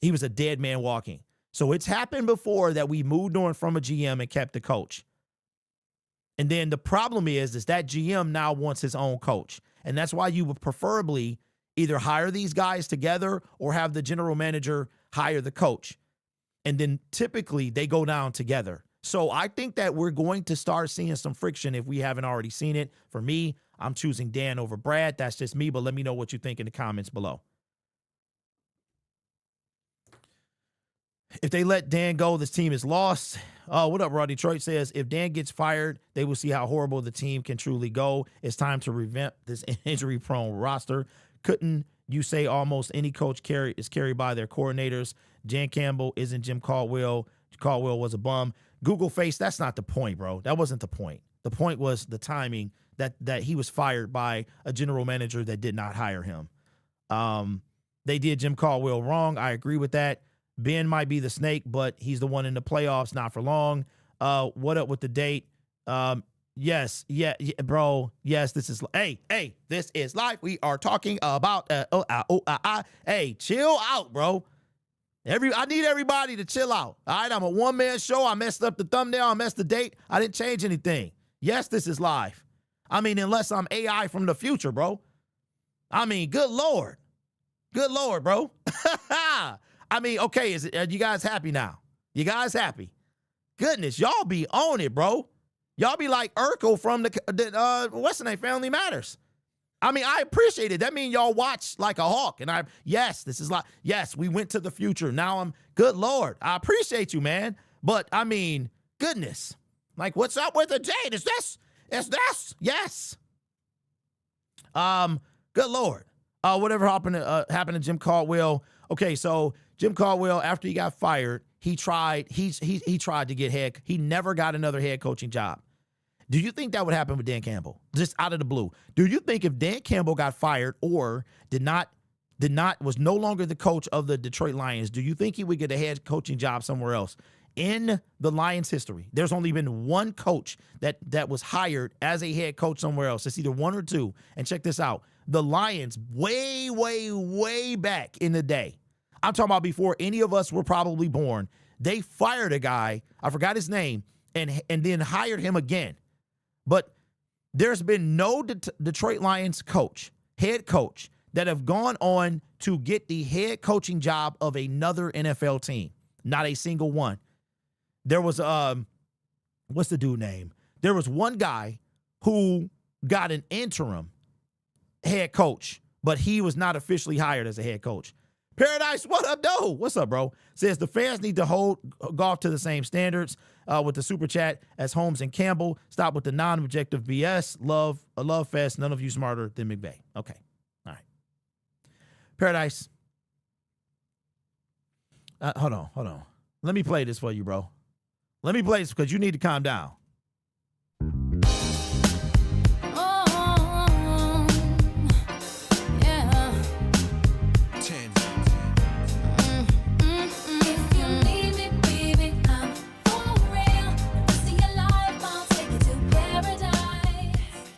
He was a dead man walking. So it's happened before that we moved on from a GM and kept the coach. And then the problem is that GM now wants his own coach. And that's why you would preferably either hire these guys together or have the general manager hire the coach. And then typically they go down together. So I think that we're going to start seeing some friction if we haven't already seen it. For me, I'm choosing Dan over Brad. That's just me, but let me know what you think in the comments below. If they let Dan go, this team is lost. What up, Raw Detroit says, if Dan gets fired, they will see how horrible the team can truly go. It's time to revamp this injury-prone roster. Couldn't you say almost any coach is carried by their coordinators? Dan Campbell isn't Jim Caldwell. Caldwell was a bum. Google face, that's not the point, bro. That wasn't the point. The point was the timing that he was fired by a general manager that did not hire him. They did Jim Caldwell wrong. I agree with that. Ben might be the snake, but he's the one in the playoffs, not for long. What up with the date? Yes, bro. Yes, this is, this is live. We are talking about, hey, chill out, bro. I need everybody to chill out. All right, I'm a one-man show. I messed up the thumbnail. I messed the date. I didn't change anything. Yes, this is live. I mean, unless I'm AI from the future, bro. I mean, good Lord. Good Lord, bro. I mean, okay, are you guys happy now? You guys happy? Goodness, y'all be on it, bro. Y'all be like Urkel from the what's the name? Family Matters. I mean, I appreciate it. That means y'all watch like a hawk. And this is like, yes, we went to the future. Now good Lord. I appreciate you, man. But I mean, goodness. Like, what's up with the Jade? Is this? Yes. Good Lord. Whatever happened to Jim Caldwell. Okay, so Jim Caldwell, after he got fired, he tried to get he never got another head coaching job. Do you think that would happen with Dan Campbell? Just out of the blue. Do you think if Dan Campbell got fired or was no longer the coach of the Detroit Lions, do you think he would get a head coaching job somewhere else? In the Lions history, there's only been one coach that was hired as a head coach somewhere else. It's either one or two. And check this out. The Lions, way, way, way back in the day, I'm talking about before any of us were probably born, they fired a guy, I forgot his name, and then hired him again. But there's been no Detroit Lions head coach, that have gone on to get the head coaching job of another NFL team. Not a single one. There was, what's the dude name? There was one guy who got an interim head coach, but he was not officially hired as a head coach. Paradise, what up, though? What's up, bro? Says the fans need to hold Goff to the same standards with the super chat as Holmes and Campbell. Stop with the non-objective BS. A love fest. None of you smarter than McVay. Okay. All right. Paradise. Hold on. Let me play this for you, bro. Let me play this because you need to calm down.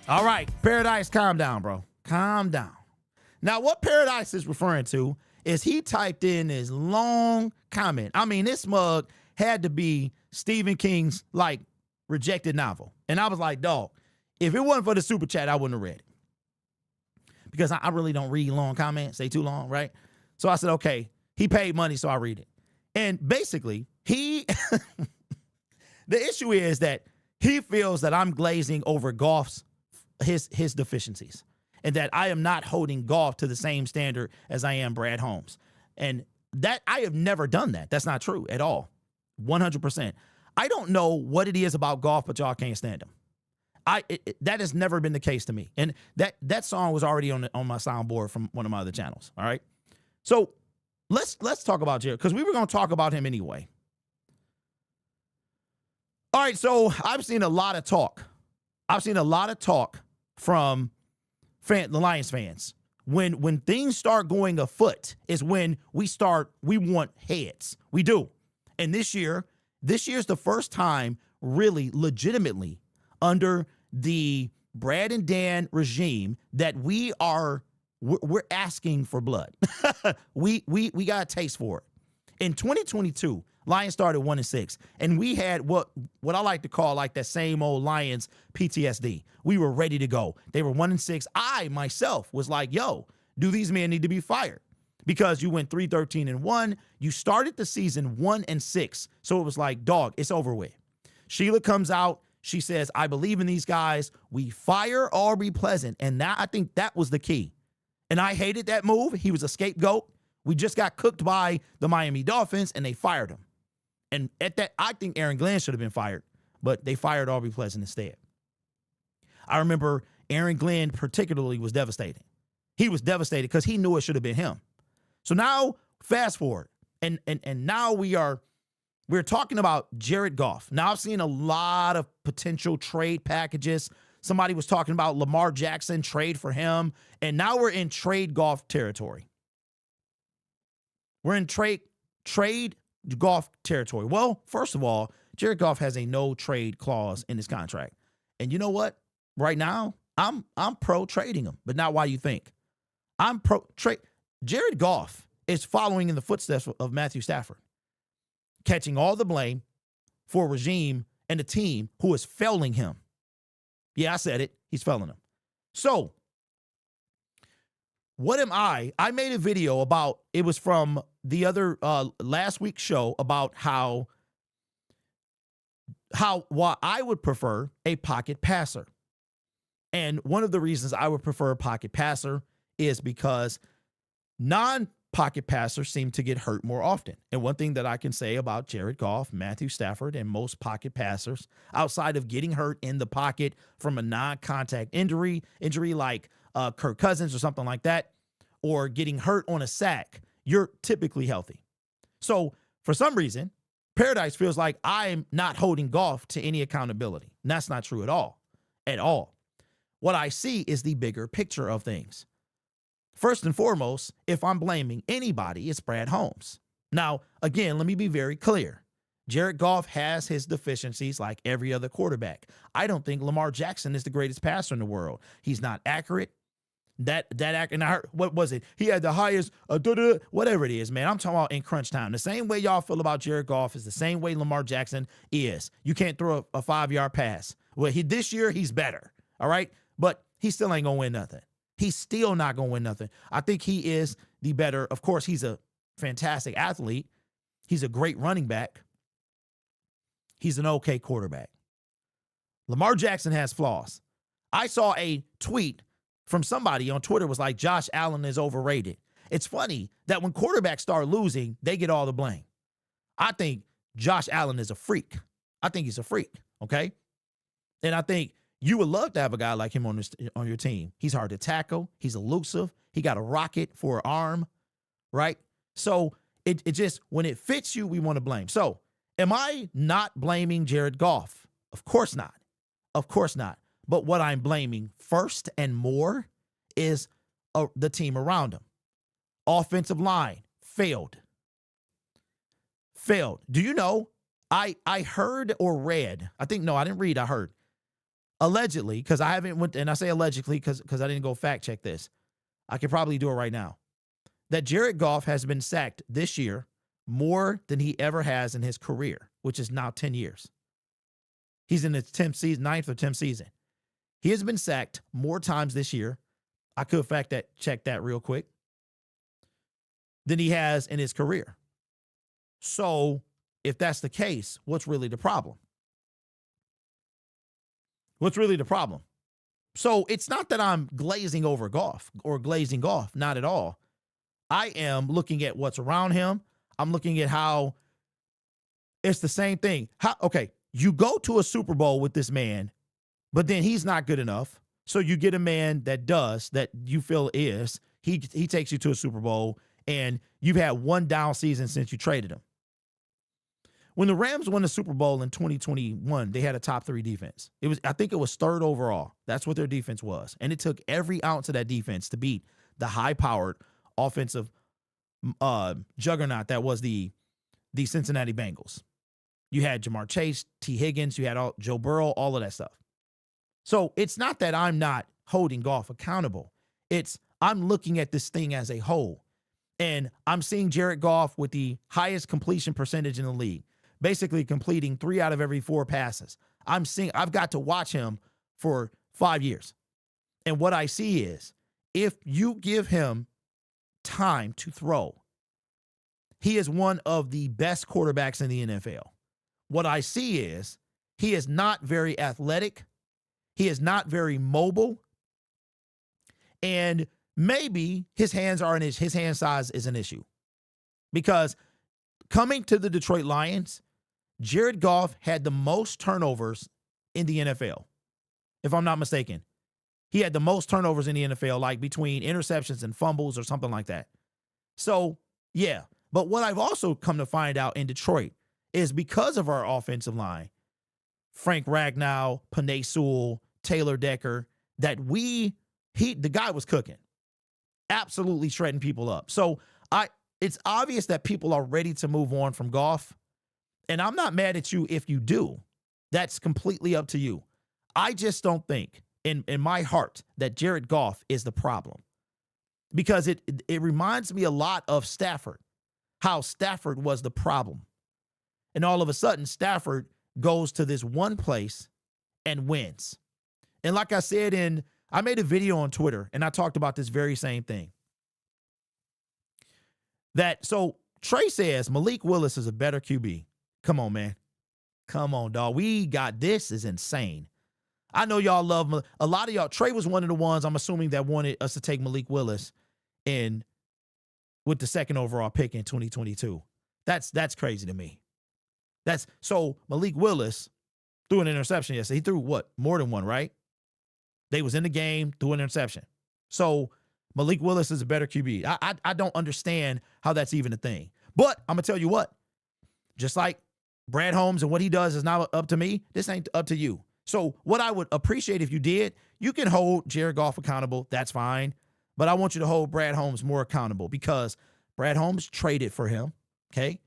All right, Paradise, calm down, bro. Calm down. Now, what Paradise is referring to is he typed in this long comment. I mean, this mug had to be Stephen King's, rejected novel. And I was like, dog, if it wasn't for the super chat, I wouldn't have read it. Because I really don't read long comments. They too long, right? So I said, okay, he paid money, so I read it. And basically, the issue is that he feels that I'm glazing over Goff's his deficiencies, and that I am not holding Goff to the same standard as I am Brad Holmes. And that I have never done that. That's not true at all. 100%. I don't know what it is about Goff, but y'all can't stand him. That has never been the case to me. And that song was already on my soundboard from one of my other channels. All right. So let's talk about Jared, because we were going to talk about him anyway. All right. So I've seen a lot of talk from the Lions fans. When things start going afoot is when we want heads. We do. And this year's the first time really legitimately under the Brad and Dan regime that we're asking for blood. we got a taste for it. In 2022, Lions started 1-6, and we had what I like to call that same old Lions PTSD. We were ready to go. They were 1-6. I myself was like, yo, do these men need to be fired? Because you went 3-13-1. You started the season 1-6. So it was like, dog, it's over with. Sheila comes out. She says, I believe in these guys. We fire Aubrey Pleasant. And I think that was the key. And I hated that move. He was a scapegoat. We just got cooked by the Miami Dolphins, and they fired him. And at that, I think Aaron Glenn should have been fired, but they fired Aubrey Pleasant instead. I remember Aaron Glenn particularly was devastated. He was devastated because he knew it should have been him. So now, fast forward, and now we're talking about Jared Goff. Now I've seen a lot of potential trade packages. Somebody was talking about Lamar Jackson, trade for him, and now we're in trade Goff territory. We're in trade Goff territory. Well, first of all, Jared Goff has a no trade clause in his contract. And you know what? Right now, I'm pro trading him, but not why you think. I'm pro trade. Jared Goff is following in the footsteps of Matthew Stafford, catching all the blame for a regime and a team who is failing him. Yeah, I said it. He's failing him. So, what am I? I made a video about, it was from the other last week's show, about why I would prefer a pocket passer. And one of the reasons I would prefer a pocket passer is because non-pocket passers seem to get hurt more often. And one thing that I can say about Jared Goff, Matthew Stafford, and most pocket passers, outside of getting hurt in the pocket from a non-contact injury like Kirk Cousins or something like that, or getting hurt on a sack, you're typically healthy. So for some reason, Paradise feels like I'm not holding Goff to any accountability. And that's not true at all. At all. What I see is the bigger picture of things. First and foremost, if I'm blaming anybody, it's Brad Holmes. Now, again, let me be very clear. Jared Goff has his deficiencies like every other quarterback. I don't think Lamar Jackson is the greatest passer in the world. He's not accurate. And I heard, what was it? He had the highest, whatever it is, man. I'm talking about in crunch time. The same way y'all feel about Jared Goff is the same way Lamar Jackson is. You can't throw a 5-yard pass. Well, this year he's better, all right? But he still ain't going to win nothing. He's still not going to win nothing. I think he is the better. Of course, he's a fantastic athlete. He's a great running back. He's an okay quarterback. Lamar Jackson has flaws. I saw a tweet from somebody on Twitter was like, Josh Allen is overrated. It's funny that when quarterbacks start losing, they get all the blame. I think Josh Allen is a freak. I think he's a freak, okay? And I think you would love to have a guy like him on your team. He's hard to tackle. He's elusive. He got a rocket for an arm, right? So it just, when it fits you, we want to blame. So am I not blaming Jared Goff? Of course not. Of course not. But what I'm blaming first and more is the team around him. Offensive line failed. Do you know, I heard or read, I didn't read, I heard. Allegedly, because I haven't went, and I say allegedly because I didn't go fact check this. I could probably do it right now. That Jared Goff has been sacked this year more than he ever has in his career, which is now 10 years. He's in his 10th season, 9th or 10th season. He has been sacked more times this year. I could check that real quick. Than he has in his career. So if that's the case, what's really the problem? What's really the problem? So it's not that I'm glazing over Goff or glazing Goff, not at all. I am looking at what's around him. I'm looking at how it's the same thing. Okay, you go to a Super Bowl with this man, but then he's not good enough. So you get a man that you feel is. He takes you to a Super Bowl, and you've had one down season since you traded him. When the Rams won the Super Bowl in 2021, they had a top 3 defense. I think it was 3rd overall. That's what their defense was. And it took every ounce of that defense to beat the high-powered offensive juggernaut that was the Cincinnati Bengals. You had Jamar Chase, T. Higgins, you had Joe Burrow, all of that stuff. So it's not that I'm not holding Goff accountable. It's I'm looking at this thing as a whole. And I'm seeing Jared Goff with the highest completion percentage in the league, basically completing 3 out of every 4 passes. I've got to watch him for 5 years. And what I see is if you give him time to throw, he is one of the best quarterbacks in the NFL. What I see is he is not very athletic. He is not very mobile. And maybe his hand size is an issue. Because coming to the Detroit Lions, Jared Goff had the most turnovers in the NFL. If I'm not mistaken. He had the most turnovers in the NFL, like between interceptions and fumbles or something like that. So, yeah. But what I've also come to find out in Detroit is because of our offensive line, Frank Ragnow, Penei Sewell, Taylor Decker, that the guy was cooking. Absolutely shredding people up. So it's obvious that people are ready to move on from Goff. And I'm not mad at you if you do. That's completely up to you. I just don't think in my heart that Jared Goff is the problem. Because it reminds me a lot of Stafford, how Stafford was the problem. And all of a sudden, Stafford goes to this one place and wins. And like I said, I made a video on Twitter, and I talked about this very same thing. So Trey says Malik Willis is a better QB. Come on, man. Come on, dog. This is insane. I know y'all love a lot of y'all. Trey was one of the ones, I'm assuming, that wanted us to take Malik Willis with the 2nd overall pick in 2022. That's crazy to me. So Malik Willis threw an interception yesterday. He threw what? More than one, right? They was in the game, threw an interception. So Malik Willis is a better QB. I don't understand how that's even a thing. But I'm going to tell you what. Just like Brad Holmes and what he does is not up to me. This ain't up to you. So what I would appreciate if you did, you can hold Jared Goff accountable. That's fine. But I want you to hold Brad Holmes more accountable because Brad Holmes traded for him, okay?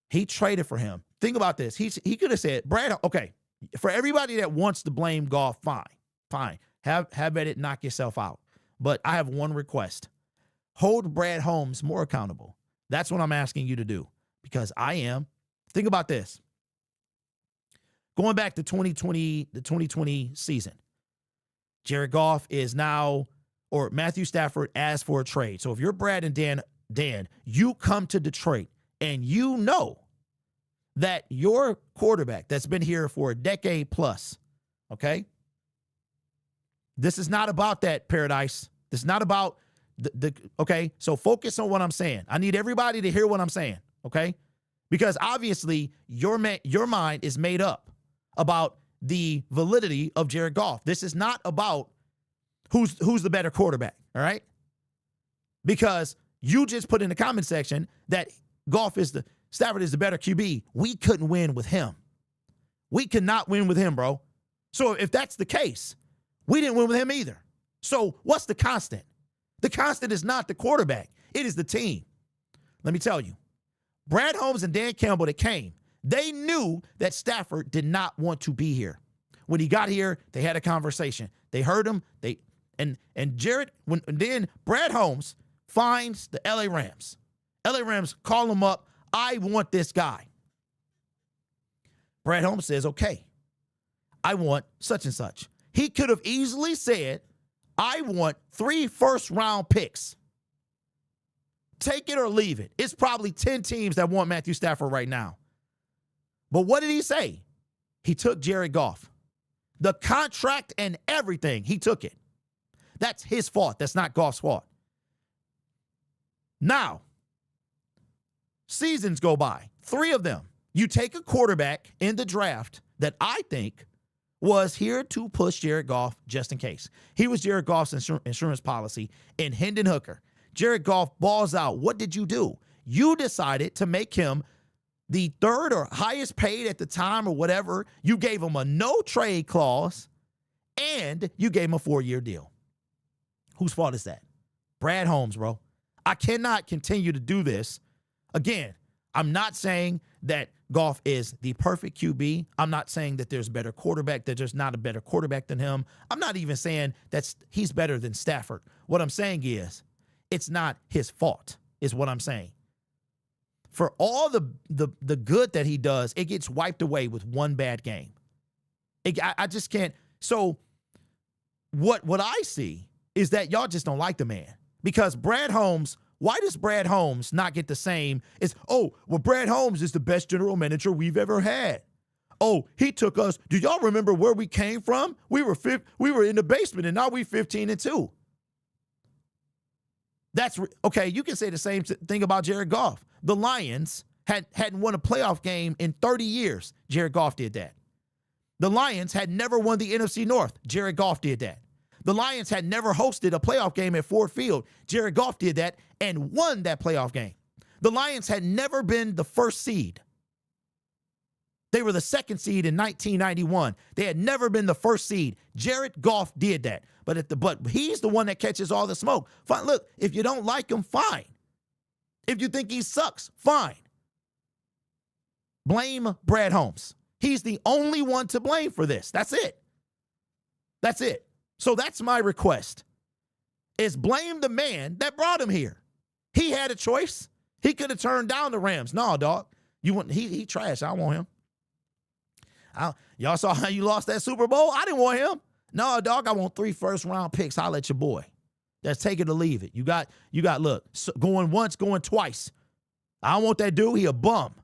He traded for him. Think about this. He could have said, Brad, okay, for everybody that wants to blame Goff, fine. Have at it, knock yourself out. But I have one request. Hold Brad Holmes more accountable. That's what I'm asking you to do because I am. Think about this. Going back to the 2020 season, Jared Goff is now, or Matthew Stafford asked for a trade. So if you're Brad and Dan, you come to Detroit and you know that your quarterback that's been here for a decade plus, okay? This is not about that, Paradise. This is not about okay? So focus on what I'm saying. I need everybody to hear what I'm saying, okay? Because obviously your mind is made up about the validity of Jared Goff. This is not about who's the better quarterback, all right? Because you just put in the comment section that Stafford is the better QB. We couldn't win with him. We could not win with him, bro. So if that's the case, we didn't win with him either. So what's the constant? The constant is not the quarterback. It is the team. Let me tell you, Brad Holmes and Dan Campbell that came, they knew that Stafford did not want to be here. When he got here, they had a conversation. They heard him. Then Brad Holmes finds the LA Rams. LA Rams call him up. I want this guy. Brad Holmes says, okay, I want such and such. He could have easily said, I want 3 first-round picks. Take it or leave it. It's probably 10 teams that want Matthew Stafford right now. But what did he say? He took Jared Goff. The contract and everything, he took it. That's his fault. That's not Goff's fault. Now, seasons go by. 3 of them. You take a quarterback in the draft that I think was here to push Jared Goff just in case. He was Jared Goff's insurance policy in Hendon Hooker. Jared Goff balls out. What did you do? You decided to make him the 3rd or highest paid at the time or whatever. You gave him a no trade clause and you gave him a 4-year deal. Whose fault is that? Brad Holmes, bro. I cannot continue to do this. Again, I'm not saying that Goff is the perfect QB. I'm not saying that there's a better quarterback, that there's not a better quarterback than him. I'm not even saying that he's better than Stafford. What I'm saying is it's not his fault, is what I'm saying. For all the good that he does, it gets wiped away with one bad game. I just can't. So what I see is that y'all just don't like the man. Because Brad Holmes, why does Brad Holmes not get the same as, Brad Holmes is the best general manager we've ever had. Oh, he took us. Do y'all remember where we came from? We were in the basement and now we 15-2. That's okay. You can say the same thing about Jared Goff. The Lions hadn't won a playoff game in 30 years. Jared Goff did that. The Lions had never won the NFC North. Jared Goff did that. The Lions had never hosted a playoff game at Ford Field. Jared Goff did that and won that playoff game. The Lions had never been the first seed. They were the 2nd seed in 1991. They had never been the first seed. Jared Goff did that. But he's the one that catches all the smoke. Fine. Look, if you don't like him, fine. If you think he sucks, fine. Blame Brad Holmes. He's the only one to blame for this. That's it. That's it. So that's my request, is blame the man that brought him here. He had a choice. He could have turned down the Rams. No, dog. He trash. I don't want him. Y'all saw how you lost that Super Bowl? I didn't want him. No, dog, I want 3 first-round picks. Holla at your boy. That's take it or leave it. You got look, going once, going twice. I don't want that dude. He a bum.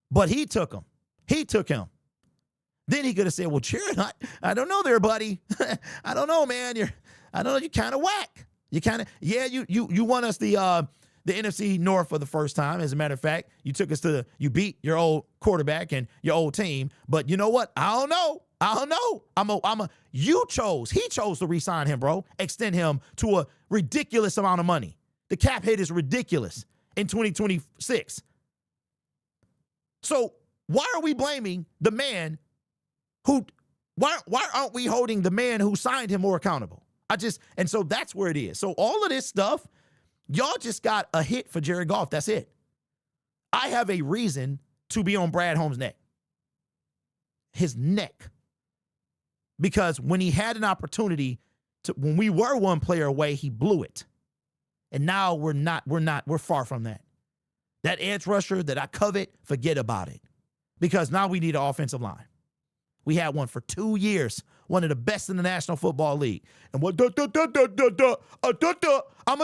But he took him. He took him. Then he could have said, well, Jared, I don't know there, buddy. I don't know, man. I don't know. You kind of whack. You kind of, yeah, you won us the NFC North for the first time. As a matter of fact, you took us you beat your old quarterback and your old team. But you know what? I don't know. He chose to re-sign him, bro. Extend him to a ridiculous amount of money. The cap hit is ridiculous in 2026. So Why are we blaming the man who, why aren't we holding the man who signed him more accountable? And so that's where it is. So all of this stuff, y'all just got a hit for Jared Goff. That's it. I have a reason to be on Brad Holmes' neck. His neck. Because when he had an opportunity when we were one player away, he blew it. And now we're far from that. That edge rusher that I covet, forget about it. Because now we need an offensive line. We had one for 2 years, one of the best in the National Football League. And I'm going to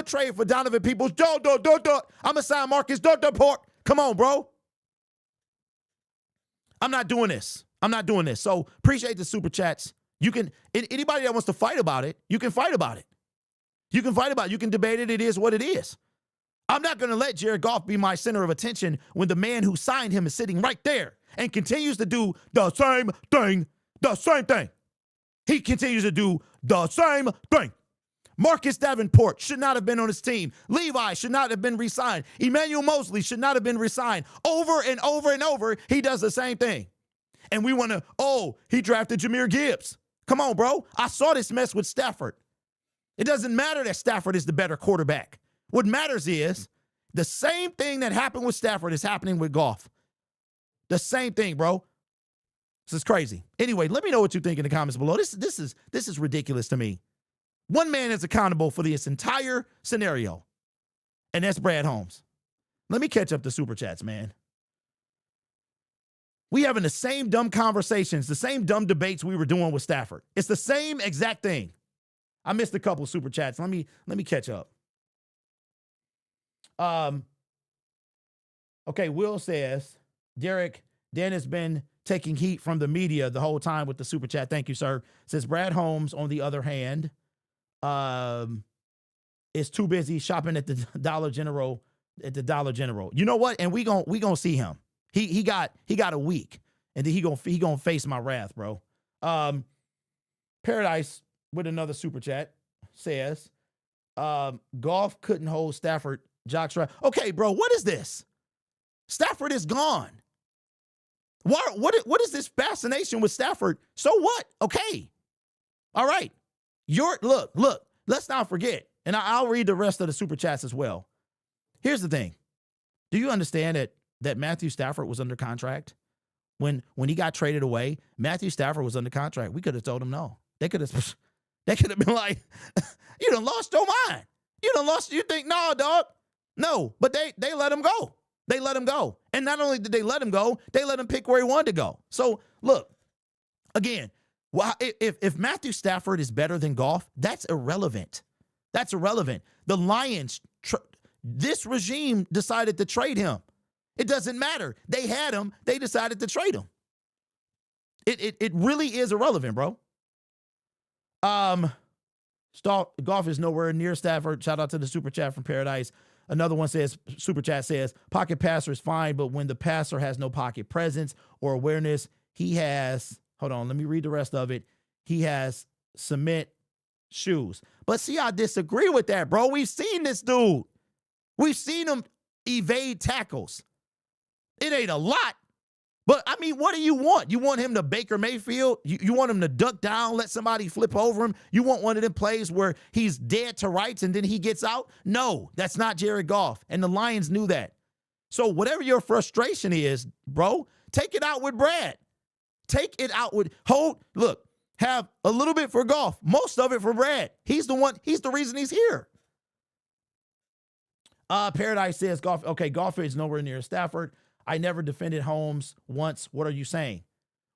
trade for Donovan Peoples. I'm going to sign Marcus Port. Come on, bro. I'm not doing this. So appreciate the super chats. You can, anybody that wants to fight about it, you can fight about it. You can debate it. It is what it is. I'm not going to let Jared Goff be my center of attention when the man who signed him is sitting right there and continues to do the same thing. He continues to do the same thing. Marcus Davenport should not have been on his team. Levi should not have been re-signed. Emmanuel Mosley should not have been re-signed. Over and over and over, he does the same thing. And we want to, he drafted Jahmyr Gibbs. Come on, bro. I saw this mess with Stafford. It doesn't matter that Stafford is the better quarterback. What matters is the same thing that happened with Stafford is happening with Goff. The same thing, bro. This is crazy. Anyway, let me know what you think in the comments below. This is ridiculous to me. One man is accountable for this entire scenario, and that's Brad Holmes. Let me catch up the super chats, man. We having the same dumb conversations, the same dumb debates we were doing with Stafford. It's the same exact thing. I missed a couple of super chats. Let me catch up. Okay, Will says, Derek, Dan has been taking heat from the media the whole time with the super chat. Thank you, sir. Says Brad Holmes, on the other hand, is too busy shopping at the Dollar General. You know what? And we gonna see him. He got a week, and then he gonna face my wrath, bro. Paradise with another super chat says, Goff couldn't hold Stafford. Jockstrap. Okay, bro, what is this? Stafford is gone. What is this fascination with Stafford? So what? Okay. All right. Look, let's not forget, and I'll read the rest of the super chats as well. Here's the thing. Do you understand that Matthew Stafford was under contract? When he got traded away, Matthew Stafford was under contract. We could have told him no. They could have been like, you done lost your mind. You think, no, dog. No, but they let him go. They let him go. And not only did they let him go, they let him pick where he wanted to go. So, look, again, if Matthew Stafford is better than Goff, that's irrelevant. That's irrelevant. The Lions, this regime decided to trade him. It doesn't matter. They had him. They decided to trade him. It really is irrelevant, bro. Goff is nowhere near Stafford. Shout out to the super chat from Paradise. Another one says, super chat says, pocket passer is fine, but when the passer has no pocket presence or awareness, he has, hold on, let me read the rest of it. He has cement shoes. But see, I disagree with that, bro. We've seen this dude. We've seen him evade tackles. It ain't a lot. But, I mean, what do you want? You want him to Baker Mayfield? You want him to duck down, let somebody flip over him? You want one of them plays where he's dead to rights and then he gets out? No, that's not Jared Goff. And the Lions knew that. So whatever your frustration is, bro, take it out with Brad. Take it out with have a little bit for Goff, most of it for Brad. He's the reason he's here. Paradise says Goff is nowhere near Stafford. I never defended Holmes once. What are you saying?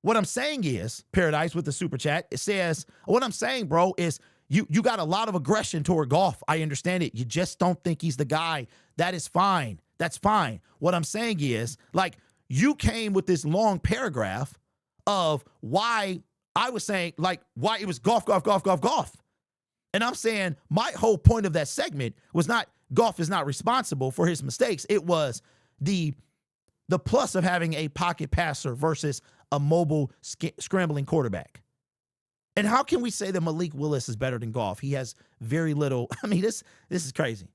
What I'm saying is, Paradise with the super chat, it says, what I'm saying, bro, is you got a lot of aggression toward Goff. I understand it. You just don't think he's the guy. That is fine. That's fine. What I'm saying is, like, you came with this long paragraph of why I was saying, like, why it was Goff. And I'm saying my whole point of that segment was not Goff is not responsible for his mistakes. It was the plus of having a pocket passer versus a mobile scrambling quarterback. And how can we say that Malik Willis is better than Goff? He has very little. I mean, this is crazy.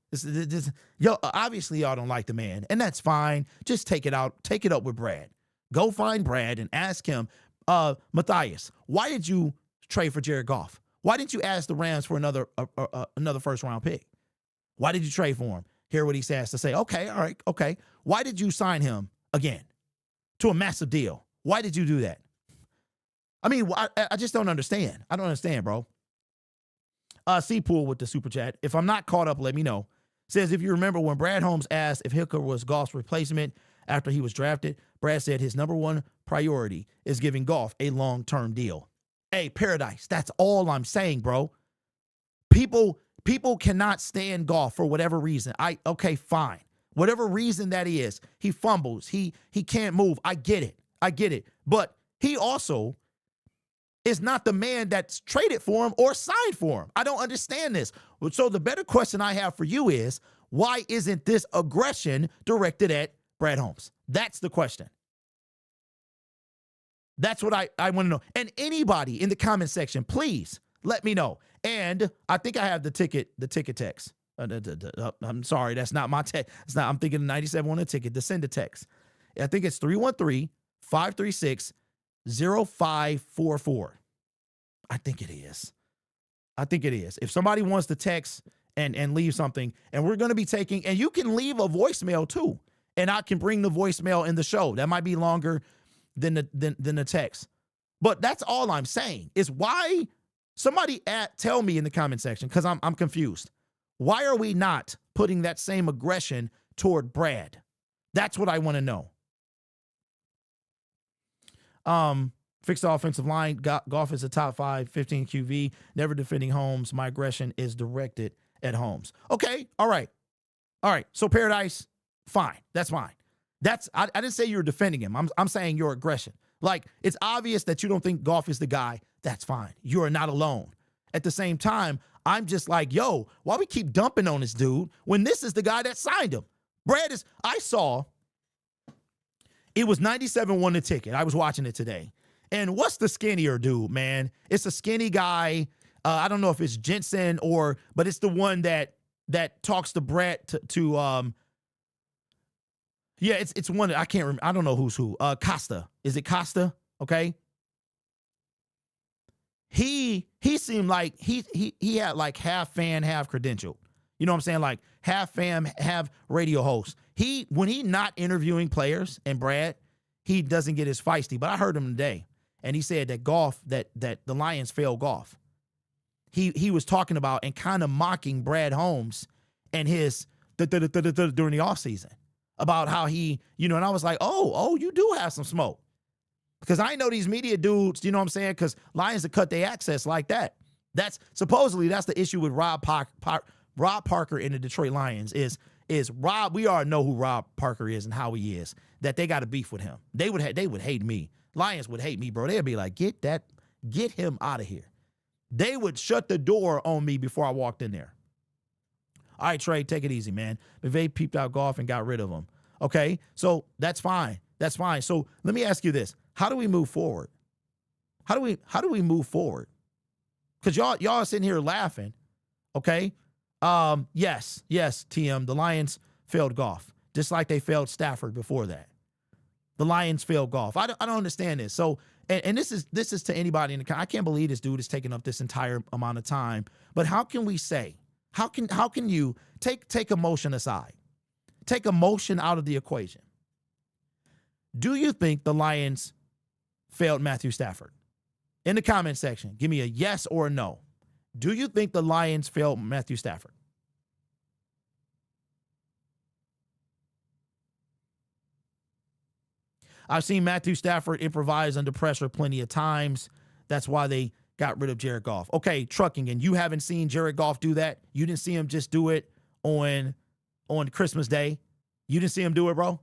Obviously y'all don't like the man, and that's fine. Just take it out. Take it up with Brad. Go find Brad and ask him, Matthias, why did you trade for Jared Goff? Why didn't you ask the Rams for another first round pick? Why did you trade for him? Hear what he has to say. Okay, all right, okay. Why did you sign him again to a massive deal? Why did you do that? I mean, I just don't understand. I don't understand, bro. C-Pool with the super chat. If I'm not caught up, let me know. Says, if you remember when Brad Holmes asked if Hooker was Goff's replacement after he was drafted, Brad said his number one priority is giving Goff a long-term deal. Hey, Paradise, that's all I'm saying, bro. People cannot stand Goff for whatever reason. Okay, fine. Whatever reason that is, he fumbles, he can't move. I get it. But he also is not the man that's traded for him or signed for him. I don't understand this. So the better question I have for you is, why isn't this aggression directed at Brad Holmes? That's the question. That's what I want to know. And anybody in the comment section, please let me know. And I think I have the ticket text. I'm sorry, that's not my text. I'm thinking 97 on the ticket to send a text. I think it's 313-536-0544. I think it is. If somebody wants to text and leave something, and we're going to be taking, and you can leave a voicemail too, and I can bring the voicemail in the show. That might be longer than the text. But that's all I'm saying is why somebody tell me in the comment section, because I'm confused. Why are we not putting that same aggression toward Brad? That's what I want to know. Fix the offensive line. Goff is a top 5, 15 QV. Never defending Holmes. My aggression is directed at Holmes. Okay. All right. So Paradise, fine. That's fine. I didn't say you were defending him. I'm saying your aggression. Like, it's obvious that you don't think Goff is the guy. That's fine. You are not alone. At the same time, I'm just like, yo, why we keep dumping on this dude when this is the guy that signed him? I saw it was 97 won the ticket. I was watching it today. And what's the skinnier dude, man? It's a skinny guy. I don't know if it's Jensen but it's the one that talks to Brad yeah, it's one that I can't remember. I don't know who's who. Costa. Is it Costa? Okay. He seemed like he had like half fan, half credential. You know what I'm saying? Like half fan, half radio host. When he not interviewing players and Brad, he doesn't get as feisty. But I heard him today, and he said that that the Lions failed Goff. He was talking about and kind of mocking Brad Holmes and his during the offseason about how and I was like, oh, you do have some smoke. Because I know these media dudes, you know what I'm saying? Because Lions have cut their access like that. That's the issue with Rob Parker in the Detroit Lions is Rob. We already know who Rob Parker is and how he is. That they got a beef with him. They would hate me. Lions would hate me, bro. They'd be like, get him out of here. They would shut the door on me before I walked in there. All right, Trey, take it easy, man. McVay peeped out Goff and got rid of him. Okay, so that's fine. So let me ask you this. How do we move forward? How do we move forward? Because y'all are sitting here laughing, okay? Yes, TM, the Lions failed Goff, just like they failed Stafford before that. The Lions failed Goff. I don't understand this. So, and this is to anybody in the I can't believe this dude is taking up this entire amount of time. But how can we say, how can you take emotion aside? Take emotion out of the equation. Do you think the Lions failed Matthew Stafford? In the comment section, give me a yes or a no. Do you think the Lions failed Matthew Stafford? I've seen Matthew Stafford improvise under pressure plenty of times. That's why they got rid of Jared Goff. Okay, trucking, and you haven't seen Jared Goff do that? You didn't see him just do it on Christmas Day? You didn't see him do it, bro?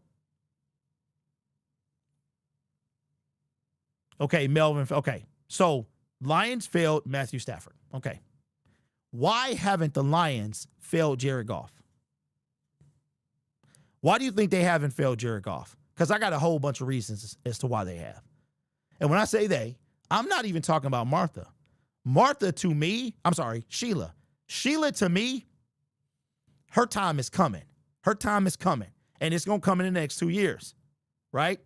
Okay, Melvin. Okay, so Lions failed Matthew Stafford. Okay. Why haven't the Lions failed Jared Goff? Why do you think they haven't failed Jared Goff? Because I got a whole bunch of reasons as to why they have. And when I say they, I'm not even talking about Martha. Martha to me, I'm sorry, Sheila. Sheila to me, her time is coming. Her time is coming. And it's going to come in the next 2 years, right?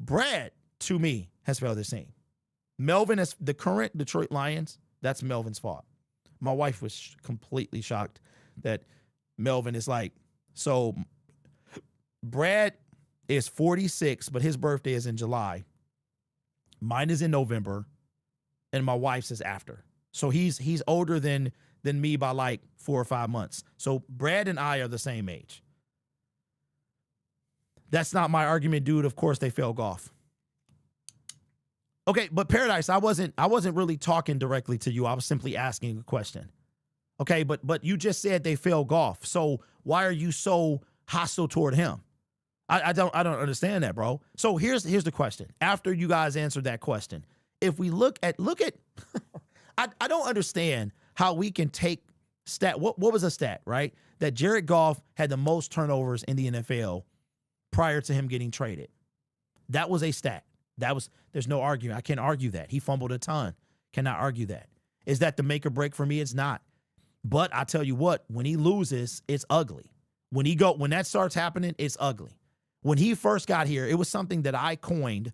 Brad, to me, has failed this team. Melvin is the current Detroit Lions. That's Melvin's fault. My wife was completely shocked that Melvin is like, so Brad is 46, but his birthday is in July. Mine is in November, and my wife's is after. So he's older than me by like 4 or 5 months. So Brad and I are the same age. That's not my argument, dude. Of course they failed Goff. Okay, but Paradise, I wasn't really talking directly to you. I was simply asking a question. Okay, but you just said they failed Goff. So why are you so hostile toward him? I don't understand that, bro. So here's the question. After you guys answered that question, if we look at I don't understand how we can take stat. What was a stat, right? That Jared Goff had the most turnovers in the NFL prior to him getting traded. That was a stat. There's no argument. I can't argue that. He fumbled a ton. Cannot argue that. Is that the make or break for me? It's not. But I tell you what, when he loses, it's ugly. When that starts happening, it's ugly. When he first got here, it was something that I coined,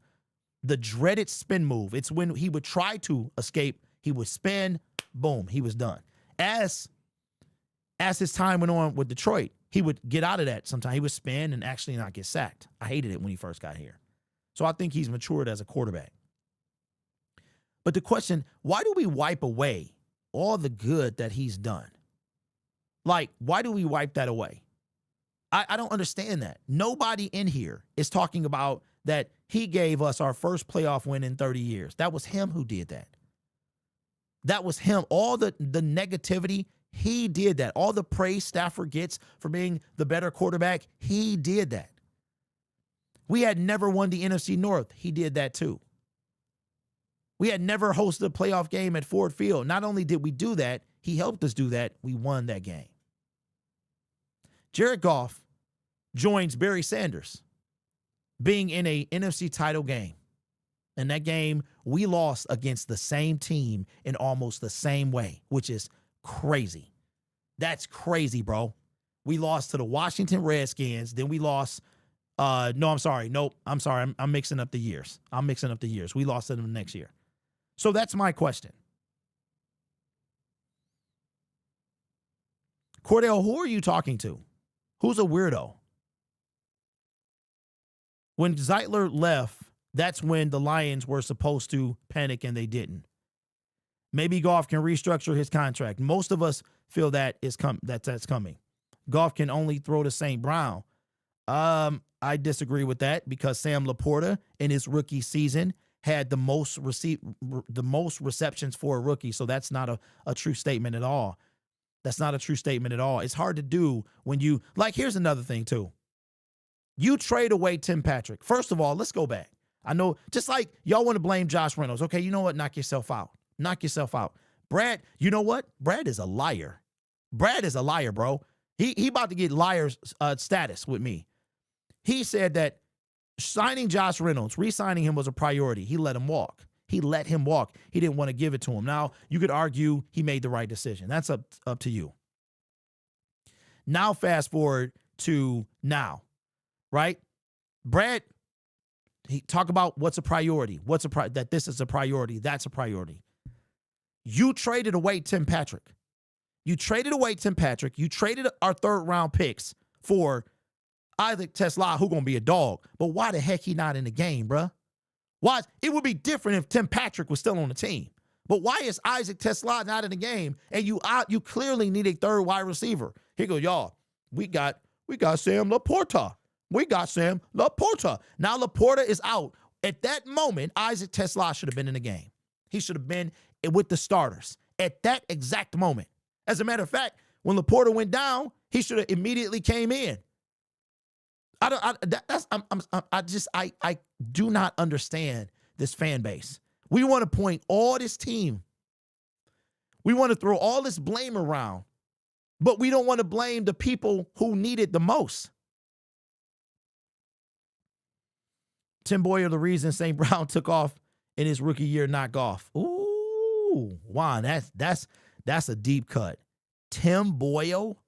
the dreaded spin move. It's when he would try to escape, he would spin, boom, he was done. As his time went on with Detroit, he would get out of that. Sometimes he would spin and actually not get sacked. I hated it when he first got here. So I think he's matured as a quarterback. But the question, why do we wipe away all the good that he's done? Like, why do we wipe that away? I don't understand that. Nobody in here is talking about that he gave us our first playoff win in 30 years. That was him who did that. That was him. All the negativity, he did that. All the praise Stafford gets for being the better quarterback, he did that. We had never won the NFC North. He did that too. We had never hosted a playoff game at Ford Field. Not only did we do that, he helped us do that. We won that game. Jared Goff joins Barry Sanders being in a NFC title game. And that game, we lost against the same team in almost the same way, which is crazy. That's crazy, bro. We lost to the Washington Redskins. Then we lost. I'm sorry. I'm mixing up the years. We lost to them the next year. So that's my question. Cordell, who are you talking to? Who's a weirdo? When Zeitler left, that's when the Lions were supposed to panic and they didn't. Maybe Goff can restructure his contract. Most of us feel that's coming. Goff can only throw to St. Brown. I disagree with that because Sam Laporta in his rookie season had the most receptions for a rookie. So that's not a true statement at all. That's not a true statement at all. It's hard to do when you, like, here's another thing too. You trade away Tim Patrick. First of all, let's go back. I know, just like y'all want to blame Josh Reynolds. Okay, you know what? Knock yourself out. Brad, you know what? Brad is a liar. Bro. He about to get liar status with me. He said that signing Josh Reynolds, re-signing him was a priority. He let him walk. He didn't want to give it to him. Now, you could argue he made the right decision. That's up to you. Now, fast forward to now, right? Brad, he talk about what's a priority. That this is a priority. That's a priority. You traded away Tim Patrick. You traded our third-round picks for Isaac Tesla, who going to be a dog. But why the heck he not in the game, bruh? Why? It would be different if Tim Patrick was still on the team. But why is Isaac Tesla not in the game? And you clearly need a third wide receiver. Here go, y'all. We got Sam Laporta. Now Laporta is out. At that moment, Isaac Tesla should have been in the game. He should have been with the starters at that exact moment. As a matter of fact, when Laporta went down, he should have immediately came in. I do not understand this fan base. We want to point all this team. We want to throw all this blame around, but we don't want to blame the people who need it the most. Tim Boyer, the reason St. Brown took off in his rookie year, not Goff. Ooh, wow, that's a deep cut. Tim Boyle,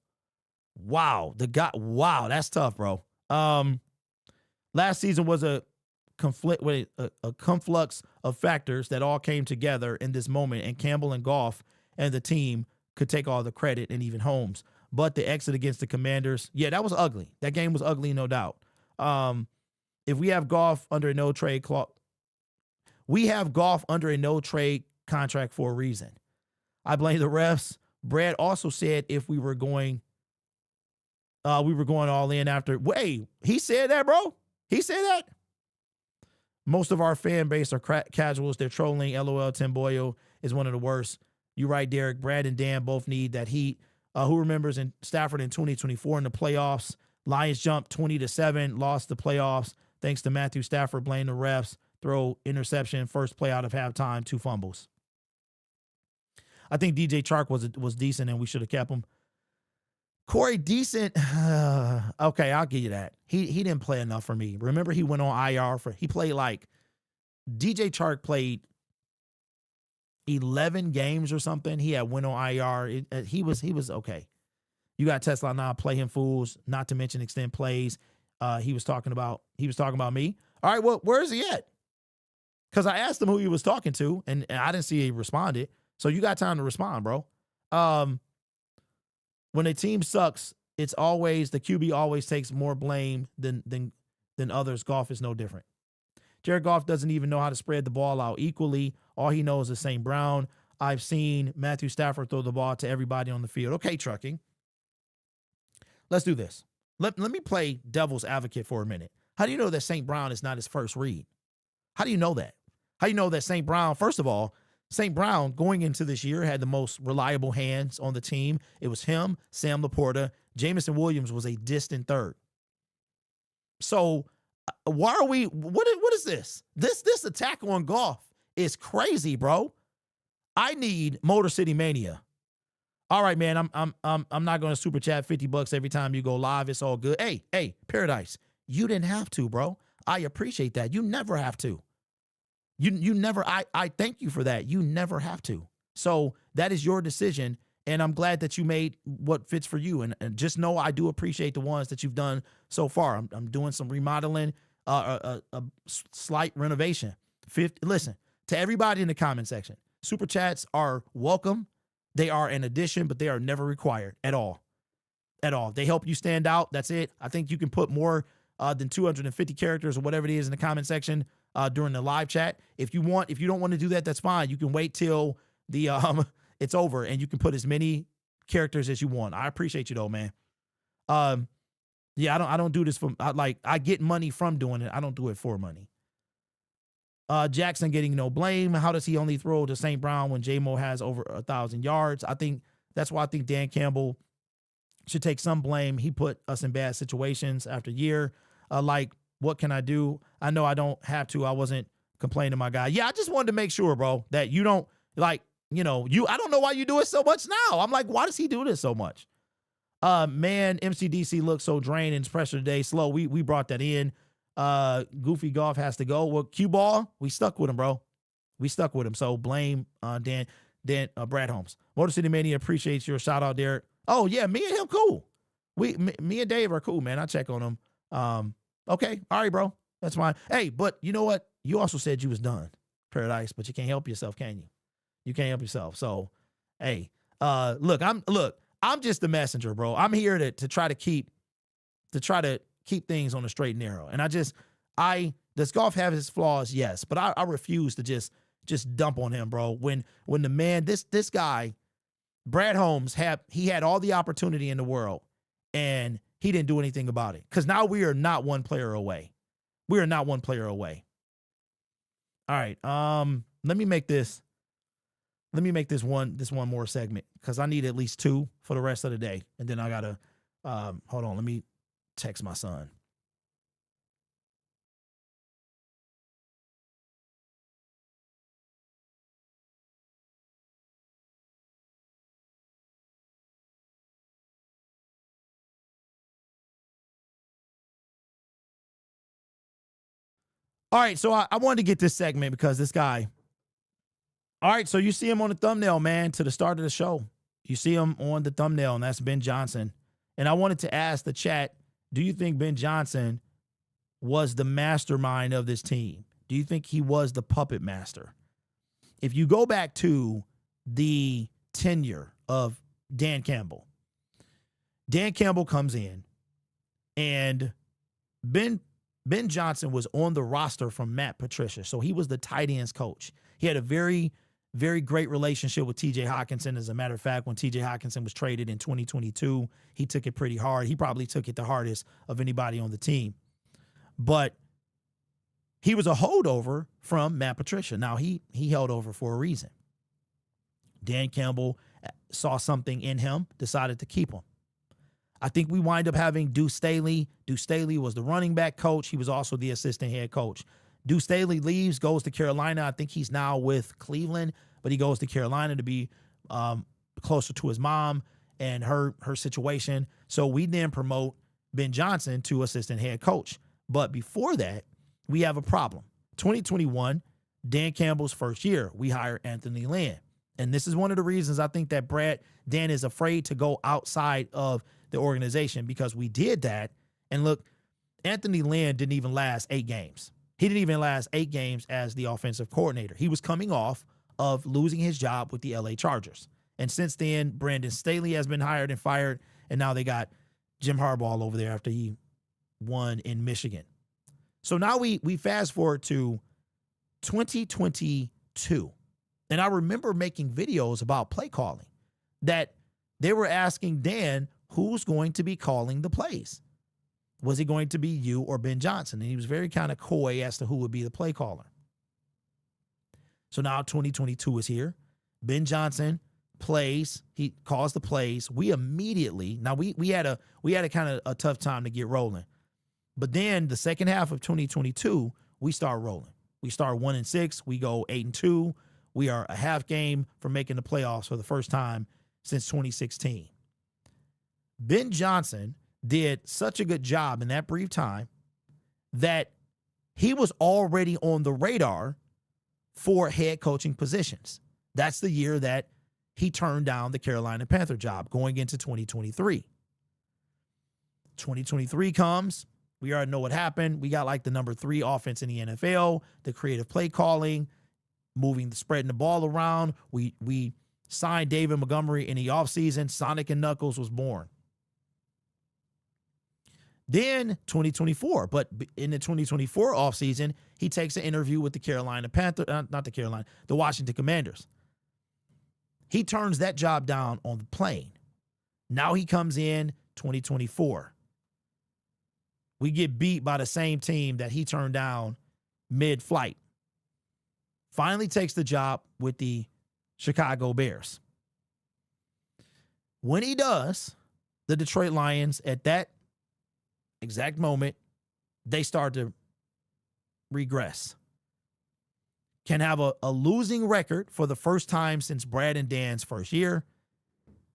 wow, that's tough, bro. Last season was a a conflux of factors that all came together in this moment, and Campbell and Goff and the team could take all the credit, and even Holmes. But the exit against the Commanders, yeah, that was ugly. That game was ugly, no doubt. If we have Goff under a no trade clause, we have Goff under a no trade contract for a reason. I blame the refs. Brad also said if we were going all in after. Wait, he said that, bro? He said that? Most of our fan base are casuals. They're trolling. LOL, Tim Boyle is one of the worst. You're right, Derek. Brad and Dan both need that heat. Who remembers in Stafford in 2024 in the playoffs? Lions jumped 20-7, lost the playoffs. Thanks to Matthew Stafford, blame the refs, throw interception, first play out of halftime, 2 fumbles. I think DJ Chark was decent, and we should have kept him. Corey, decent. Okay, I'll give you that. He didn't play enough for me. Remember, he went on IR he played like DJ Chark played 11 games or something. He had went on IR. He was okay. You got Tesla now, play him fools, not to mention extend plays. He was talking about me. All right, well, where is he at? Because I asked him who he was talking to, and I didn't see he responded. So you got time to respond, bro. When a team sucks, it's always the QB always takes more blame than others. Goff is no different. Jared Goff doesn't even know how to spread the ball out equally. All he knows is St. Brown. I've seen Matthew Stafford throw the ball to everybody on the field. Okay, trucking. Let's do this. Let me play devil's advocate for a minute. How do you know that St. Brown is not his first read? How do you know that? How do you know that St. Brown, first of all, St. Brown going into this year had the most reliable hands on the team. It was him, Sam Laporta. Jamison Williams was a distant third. So why are we, what is this? This attack on Goff is crazy, bro. I need Motor City Mania. All right, man, I'm not going to super chat $50 every time you go live. It's all good. Hey, Paradise, you didn't have to, bro. I appreciate that. You never have to. You never, I thank you for that. You never have to. So that is your decision. And I'm glad that you made what fits for you. And just know I do appreciate the ones that you've done so far. I'm doing some remodeling, a slight renovation. Listen, to everybody in the comment section, super chats are welcome. They are an addition, but they are never required at all. At all. They help you stand out. That's it. I think you can put more than 250 characters or whatever it is in the comment section during the live chat. If you don't want to do that, that's fine. You can wait till the it's over and you can put as many characters as you want. I appreciate you though, man. Yeah, I don't do this for I get money from doing it. I don't do it for money. Jackson getting no blame. How does he only throw to St. Brown when J-Mo has over 1,000 yards? I think that's why I think Dan Campbell should take some blame. He put us in bad situations after year. What can I do? I know I don't have to. I wasn't complaining to my guy. Yeah, I just wanted to make sure, bro, that you don't I don't know why you do it so much now. I'm like, why does he do this so much? Man, MCDC looks so drained and his pressure today. Slow. We brought that in. Goofy Golf has to go. Well, Q Ball, we stuck with him, bro. We stuck with him. So blame Brad Holmes. Motor City Mania appreciates your shout out there. Oh yeah, me and him cool. Me and Dave are cool, man. I check on him. Okay, all right, bro. That's fine. Hey, but you know what? You also said you was done, Paradise, but you can't help yourself, can you? You can't help yourself. So, hey, look, I'm just the messenger, bro. I'm here to try to keep things on the straight and narrow. And does Goff have his flaws? Yes, but I refuse to just dump on him, bro. When the man, this guy, Brad Holmes, he had all the opportunity in the world and he didn't do anything about it. Because now we are not one player away. We are not one player away. All right. Let me make this one more segment because I need at least 2 for the rest of the day. And then I gotta hold on, let me text my son. All right, so I wanted to get this segment because this guy. All right, so you see him on the thumbnail, man, to the start of the show. You see him on the thumbnail, and that's Ben Johnson. And I wanted to ask the chat, do you think Ben Johnson was the mastermind of this team? Do you think he was the puppet master? If you go back to the tenure of Dan Campbell comes in, and Ben Johnson was on the roster from Matt Patricia. So he was the tight ends coach. He had a very, very great relationship with TJ Hawkinson. As a matter of fact, when TJ Hawkinson was traded in 2022, he took it pretty hard. He probably took it the hardest of anybody on the team. But he was a holdover from Matt Patricia. Now, he held over for a reason. Dan Campbell saw something in him, decided to keep him. I think we wind up having Deuce Staley. Deuce Staley was the running back coach. He was also the assistant head coach. Deuce Staley leaves, goes to Carolina. I think he's now with Cleveland, but he goes to Carolina to be closer to his mom and her situation. So we then promote Ben Johnson to assistant head coach. But before that, we have a problem. 2021, Dan Campbell's first year, we hire Anthony Lynn. And this is one of the reasons I think that Dan is afraid to go outside of the organization, because we did that. And look, Anthony Lynn didn't even last 8 games. He didn't even last 8 games as the offensive coordinator. He was coming off of losing his job with the LA Chargers. And since then, Brandon Staley has been hired and fired. And now they got Jim Harbaugh over there after he won in Michigan. So now we fast forward to 2022. And I remember making videos about play calling, that they were asking Dan, who's going to be calling the plays? Was it going to be you or Ben Johnson? And he was very kind of coy as to who would be the play caller. So now 2022 is here. Ben Johnson plays. He calls the plays. We immediately, now we had a kind of a tough time to get rolling. But then the second half of 2022, we start rolling. We start 1-6. We go 8-2. We are a half game from making the playoffs for the first time since 2016. Ben Johnson did such a good job in that brief time that he was already on the radar for head coaching positions. That's the year that he turned down the Carolina Panther job going into 2023. 2023 comes. We already know what happened. We got like the number 3 offense in the NFL, the creative play calling, spreading the ball around. We signed David Montgomery in the offseason. Sonic and Knuckles was born. Then 2024, but in the 2024 offseason, he takes an interview with the the Washington Commanders. He turns that job down on the plane. Now he comes in 2024. We get beat by the same team that he turned down mid-flight. Finally takes the job with the Chicago Bears. When he does, the Detroit Lions, at that exact moment, they start to regress. Can have a losing record for the first time since Brad and Dan's first year.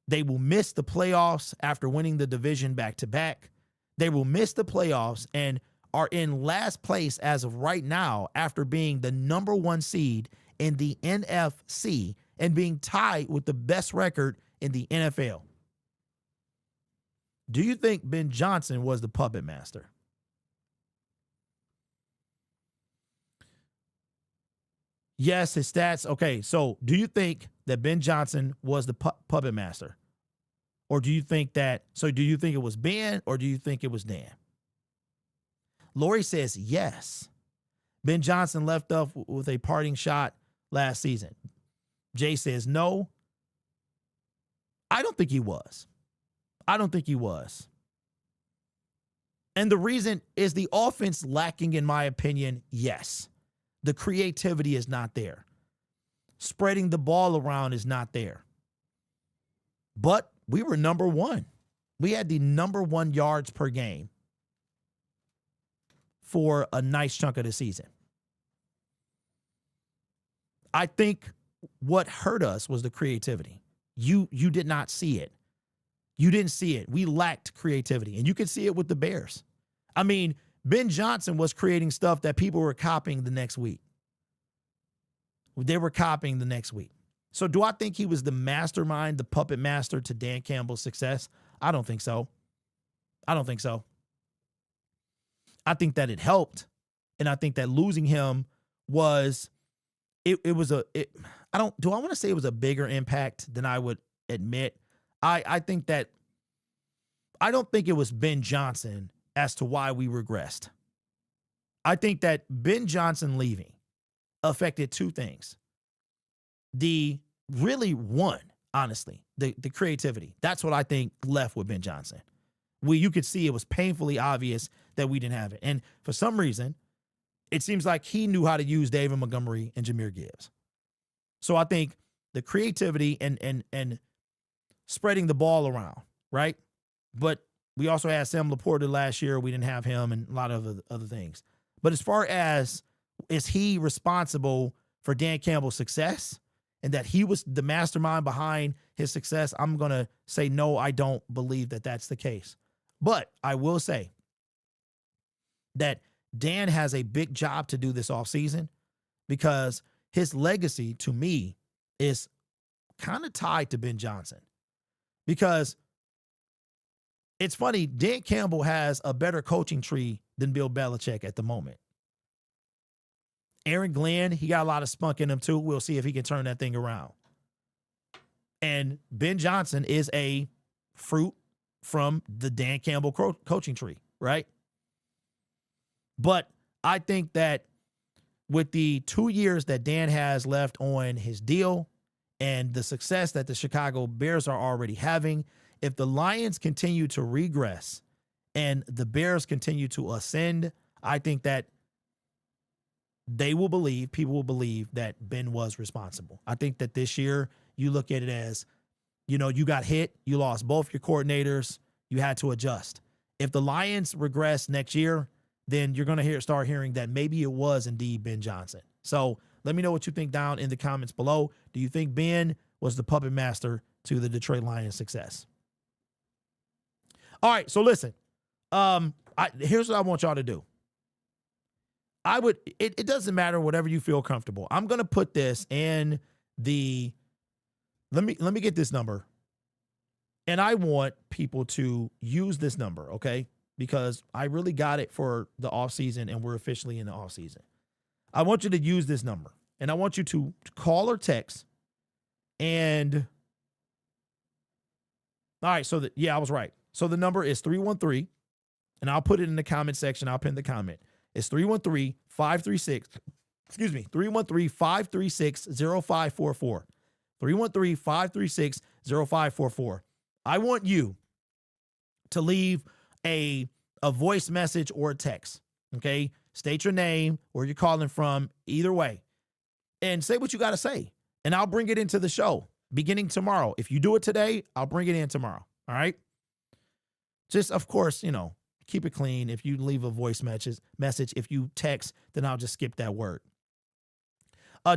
They will miss the playoffs after winning the division back-to-back. They will miss the playoffs and are in last place as of right now after being the number 1 seed in the NFC and being tied with the best record in the NFL. Do you think Ben Johnson was the puppet master? Yes, his stats. Okay, so do you think that Ben Johnson was the puppet master? Or do you think it was Ben, or do you think it was Dan? Lori says yes. Ben Johnson left off with a parting shot last season. Jay says no. I don't think he was. And the reason is the offense lacking, in my opinion, yes. The creativity is not there. Spreading the ball around is not there. But we were number 1. We had the number 1 yards per game for a nice chunk of the season. I think what hurt us was the creativity. You did not see it. You didn't see it. We lacked creativity. And you can see it with the Bears. I mean, Ben Johnson was creating stuff that people were copying the next week. They were copying the next week. So do I think he was the mastermind, the puppet master to Dan Campbell's success? I don't think so. I think that it helped. And I think that losing him was, I want to say it was a bigger impact than I would admit. I think that, I don't think it was Ben Johnson as to why we regressed. I think that Ben Johnson leaving affected two things. Honestly, the creativity. That's what I think left with Ben Johnson. You could see it was painfully obvious that we didn't have it. And for some reason, it seems like he knew how to use David Montgomery and Jahmyr Gibbs. So I think the creativity and spreading the ball around, right? But we also had Sam Laporta last year. We didn't have him and a lot of other things. But as far as, is he responsible for Dan Campbell's success and that he was the mastermind behind his success, I'm going to say no, I don't believe that that's the case. But I will say that Dan has a big job to do this offseason because his legacy, to me, is kind of tied to Ben Johnson. Because it's funny, Dan Campbell has a better coaching tree than Bill Belichick at the moment. Aaron Glenn, he got a lot of spunk in him too. We'll see if he can turn that thing around. And Ben Johnson is a fruit from the Dan Campbell coaching tree, right? But I think that with the 2 years that Dan has left on his deal and the success that the Chicago Bears are already having, if the Lions continue to regress and the Bears continue to ascend, I think that people will believe that Ben was responsible. I think that this year you look at it as, you got hit, you lost both your coordinators, you had to adjust. If the Lions regress next year, then you're going to start hearing that maybe it was indeed Ben Johnson. So let me know what you think down in the comments below. Do you think Ben was the puppet master to the Detroit Lions' success? All right, so listen. Here's what I want y'all to do. It doesn't matter, whatever you feel comfortable. I'm going to put this in the, let me get this number. And I want people to use this number, okay? Because I really got it for the offseason and we're officially in the offseason. I want you to use this number. And I want you to call or text. And, all right, I was right. So the number is 313, and I'll put it in the comment section. I'll pin the comment. It's 313-536-0544. 313-536-0544. I want you to leave a voice message or a text, okay? State your name, where you're calling from, either way, and say what you got to say, and I'll bring it into the show beginning tomorrow. If you do it today, I'll bring it in tomorrow, all right? Just, of course, keep it clean. If you leave a voice message, if you text, then I'll just skip that word.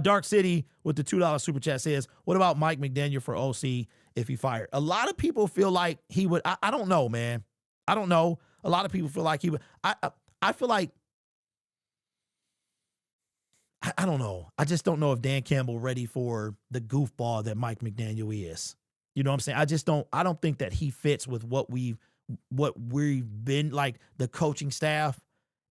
Dark City with the $2 super chat says, what about Mike McDaniel for OC if he fired? A lot of people feel like he would. I don't know, man. I don't know. A lot of people feel like he would. I feel like, I don't know. I just don't know if Dan Campbell ready for the goofball that Mike McDaniel is. You know what I'm saying? I don't think that he fits with what we've been, like, the coaching staff.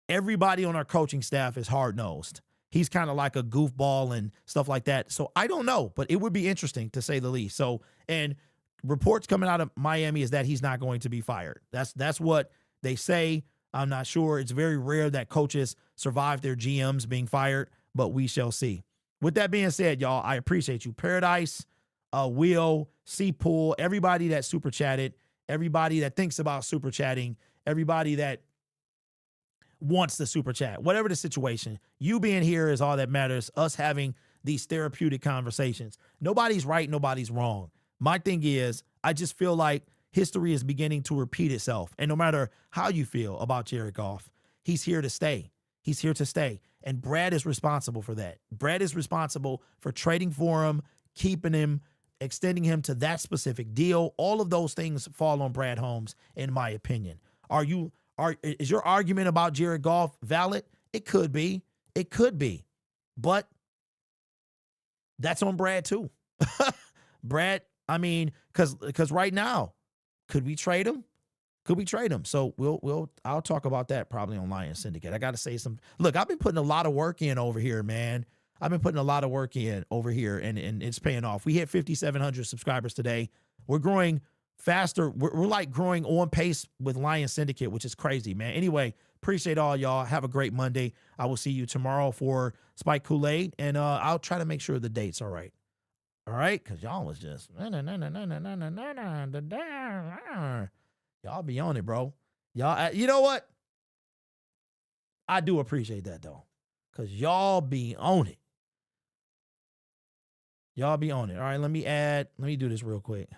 Everybody on our coaching staff is hard-nosed. He's kind of like a goofball and stuff like that. So I don't know, but it would be interesting to say the least. So, and reports coming out of Miami is that he's not going to be fired. That's what they say. I'm not sure. It's very rare that coaches survive their GMs being fired, but we shall see. With that being said, y'all, I appreciate you. Paradise, Will, C-Pool, everybody that super chatted, everybody that thinks about super chatting, everybody that wants the super chat, whatever the situation, you being here is all that matters. Us having these therapeutic conversations. Nobody's right. Nobody's wrong. My thing is, I just feel like history is beginning to repeat itself. And no matter how you feel about Jared Goff, he's here to stay. He's here to stay. And Brad is responsible for that. Brad is responsible for trading for him, keeping him, extending him to that specific deal. All of those things fall on Brad Holmes, in my opinion. Is your argument about Jared Goff valid? It could be. It could be. But that's on Brad too. Brad, I mean, because right now, could we trade him? Could we trade him? So I'll talk about that probably on Lions Syndicate. I got to say look, I've been putting a lot of work in over here, man. I've been putting a lot of work in over here, and it's paying off. We hit 5,700 subscribers today. We're growing faster. We're like growing on pace with Lions Syndicate, which is crazy, man. Anyway, appreciate all y'all. Have a great Monday. I will see you tomorrow for Spike Kool-Aid, and I'll try to make sure the date's all right. All right? Because y'all was just, y'all be on it, bro. Y'all, you know what? I do appreciate that, though, because y'all be on it. Y'all be on it. All right, let me do this real quick.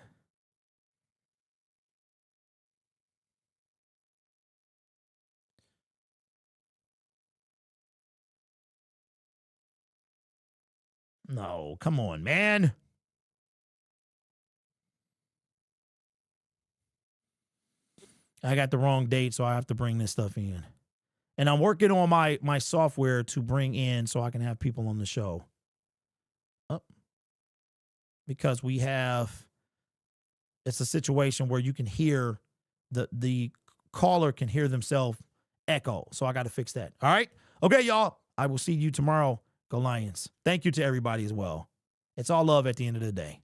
No, come on, man. I got the wrong date, so I have to bring this stuff in. And I'm working on my software to bring in so I can have people on the show. Because it's a situation where you can hear the caller can hear themselves echo. So I got to fix that. All right. Okay, y'all. I will see you tomorrow. Go Lions. Thank you to everybody as well. It's all love at the end of the day.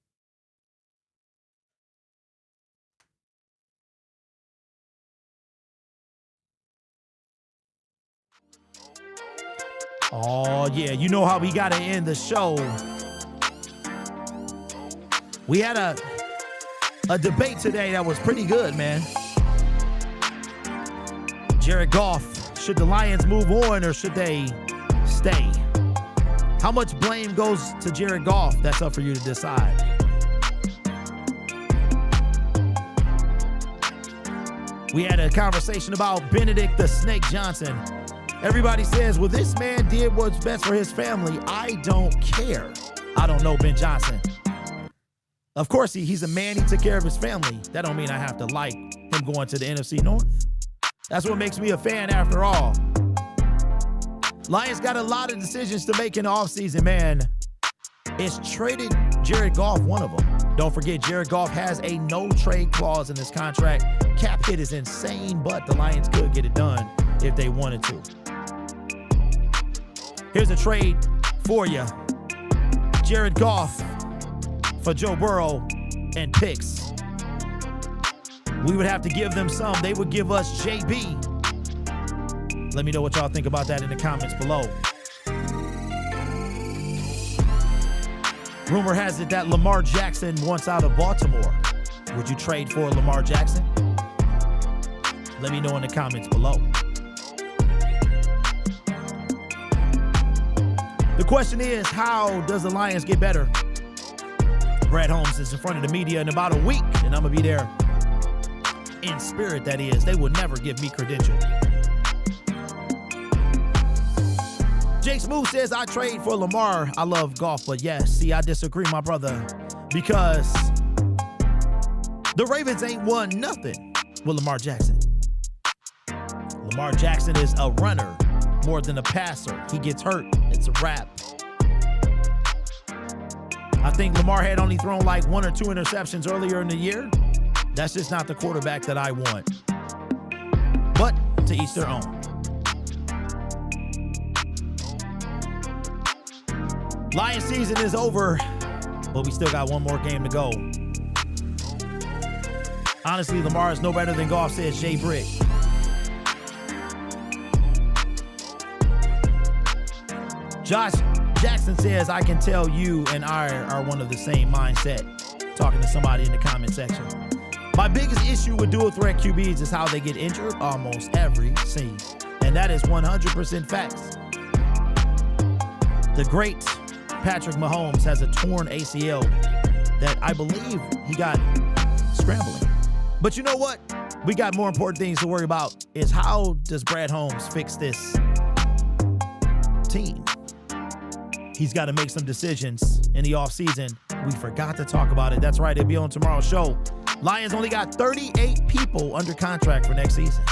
Oh, yeah. You know how we got to end the show. We had a debate today that was pretty good, man. Jared Goff, should the Lions move on or should they stay? How much blame goes to Jared Goff? That's up for you to decide. We had a conversation about Benedict the Snake Johnson. Everybody says, well, this man did what's best for his family. I don't care. I don't know Ben Johnson. Of course, he's a man. He took care of his family. That don't mean I have to like him going to the NFC North. That's what makes me a fan after all. Lions got a lot of decisions to make in the offseason, man. Is traded Jared Goff one of them? Don't forget, Jared Goff has a no-trade clause in his contract. Cap hit is insane, but the Lions could get it done if they wanted to. Here's a trade for you. Jared Goff for Joe Burrow and picks. We would have to give them some. They would give us JB. Let me know what y'all think about that in the comments below. Rumor has it that Lamar Jackson wants out of Baltimore. Would you trade for Lamar Jackson? Let me know in the comments below. The question is, how does the Lions get better? Brad Holmes is in front of the media in about a week, and I'm going to be there in spirit, that is. They will never give me credentials. Jake Smooth says, I trade for Lamar. I love Goff, but yes, see, I disagree, my brother, because the Ravens ain't won nothing with Lamar Jackson. Lamar Jackson is a runner more than a passer. He gets hurt, it's a wrap. I think Lamar had only thrown like 1 or 2 interceptions earlier in the year. That's just not the quarterback that I want. But to each their own. Lions season is over, but we still got one more game to go. Honestly, Lamar is no better than Goff, says Jay Brick. Josh Jackson says, I can tell you and I are one of the same mindset. Talking to somebody in the comment section. My biggest issue with dual threat QBs is how they get injured almost every season. And that is 100% facts. The great Patrick Mahomes has a torn ACL that I believe he got scrambling. But you know what? We got more important things to worry about, is how does Brad Holmes fix this team? He's got to make some decisions in the offseason. We forgot to talk about it. That's right. It'll be on tomorrow's show. Lions only got 38 people under contract for next season.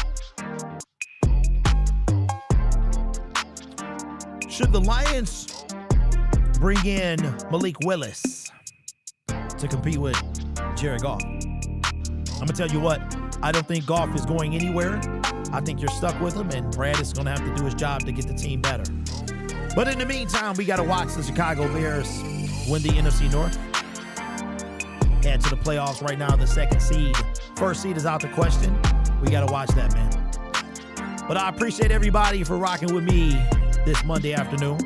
Should the Lions bring in Malik Willis to compete with Jared Goff? I'm going to tell you what. I don't think Goff is going anywhere. I think you're stuck with him, and Brad is going to have to do his job to get the team better. But in the meantime, we got to watch the Chicago Bears win the NFC North. Head to the playoffs right now, the second seed. First seed is out the question. We got to watch that, man. But I appreciate everybody for rocking with me this Monday afternoon.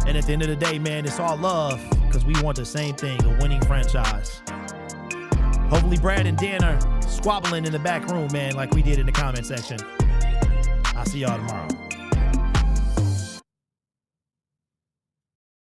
And at the end of the day, man, it's all love because we want the same thing, a winning franchise. Hopefully Brad and Dan are squabbling in the back room, man, like we did in the comment section. I'll see y'all tomorrow.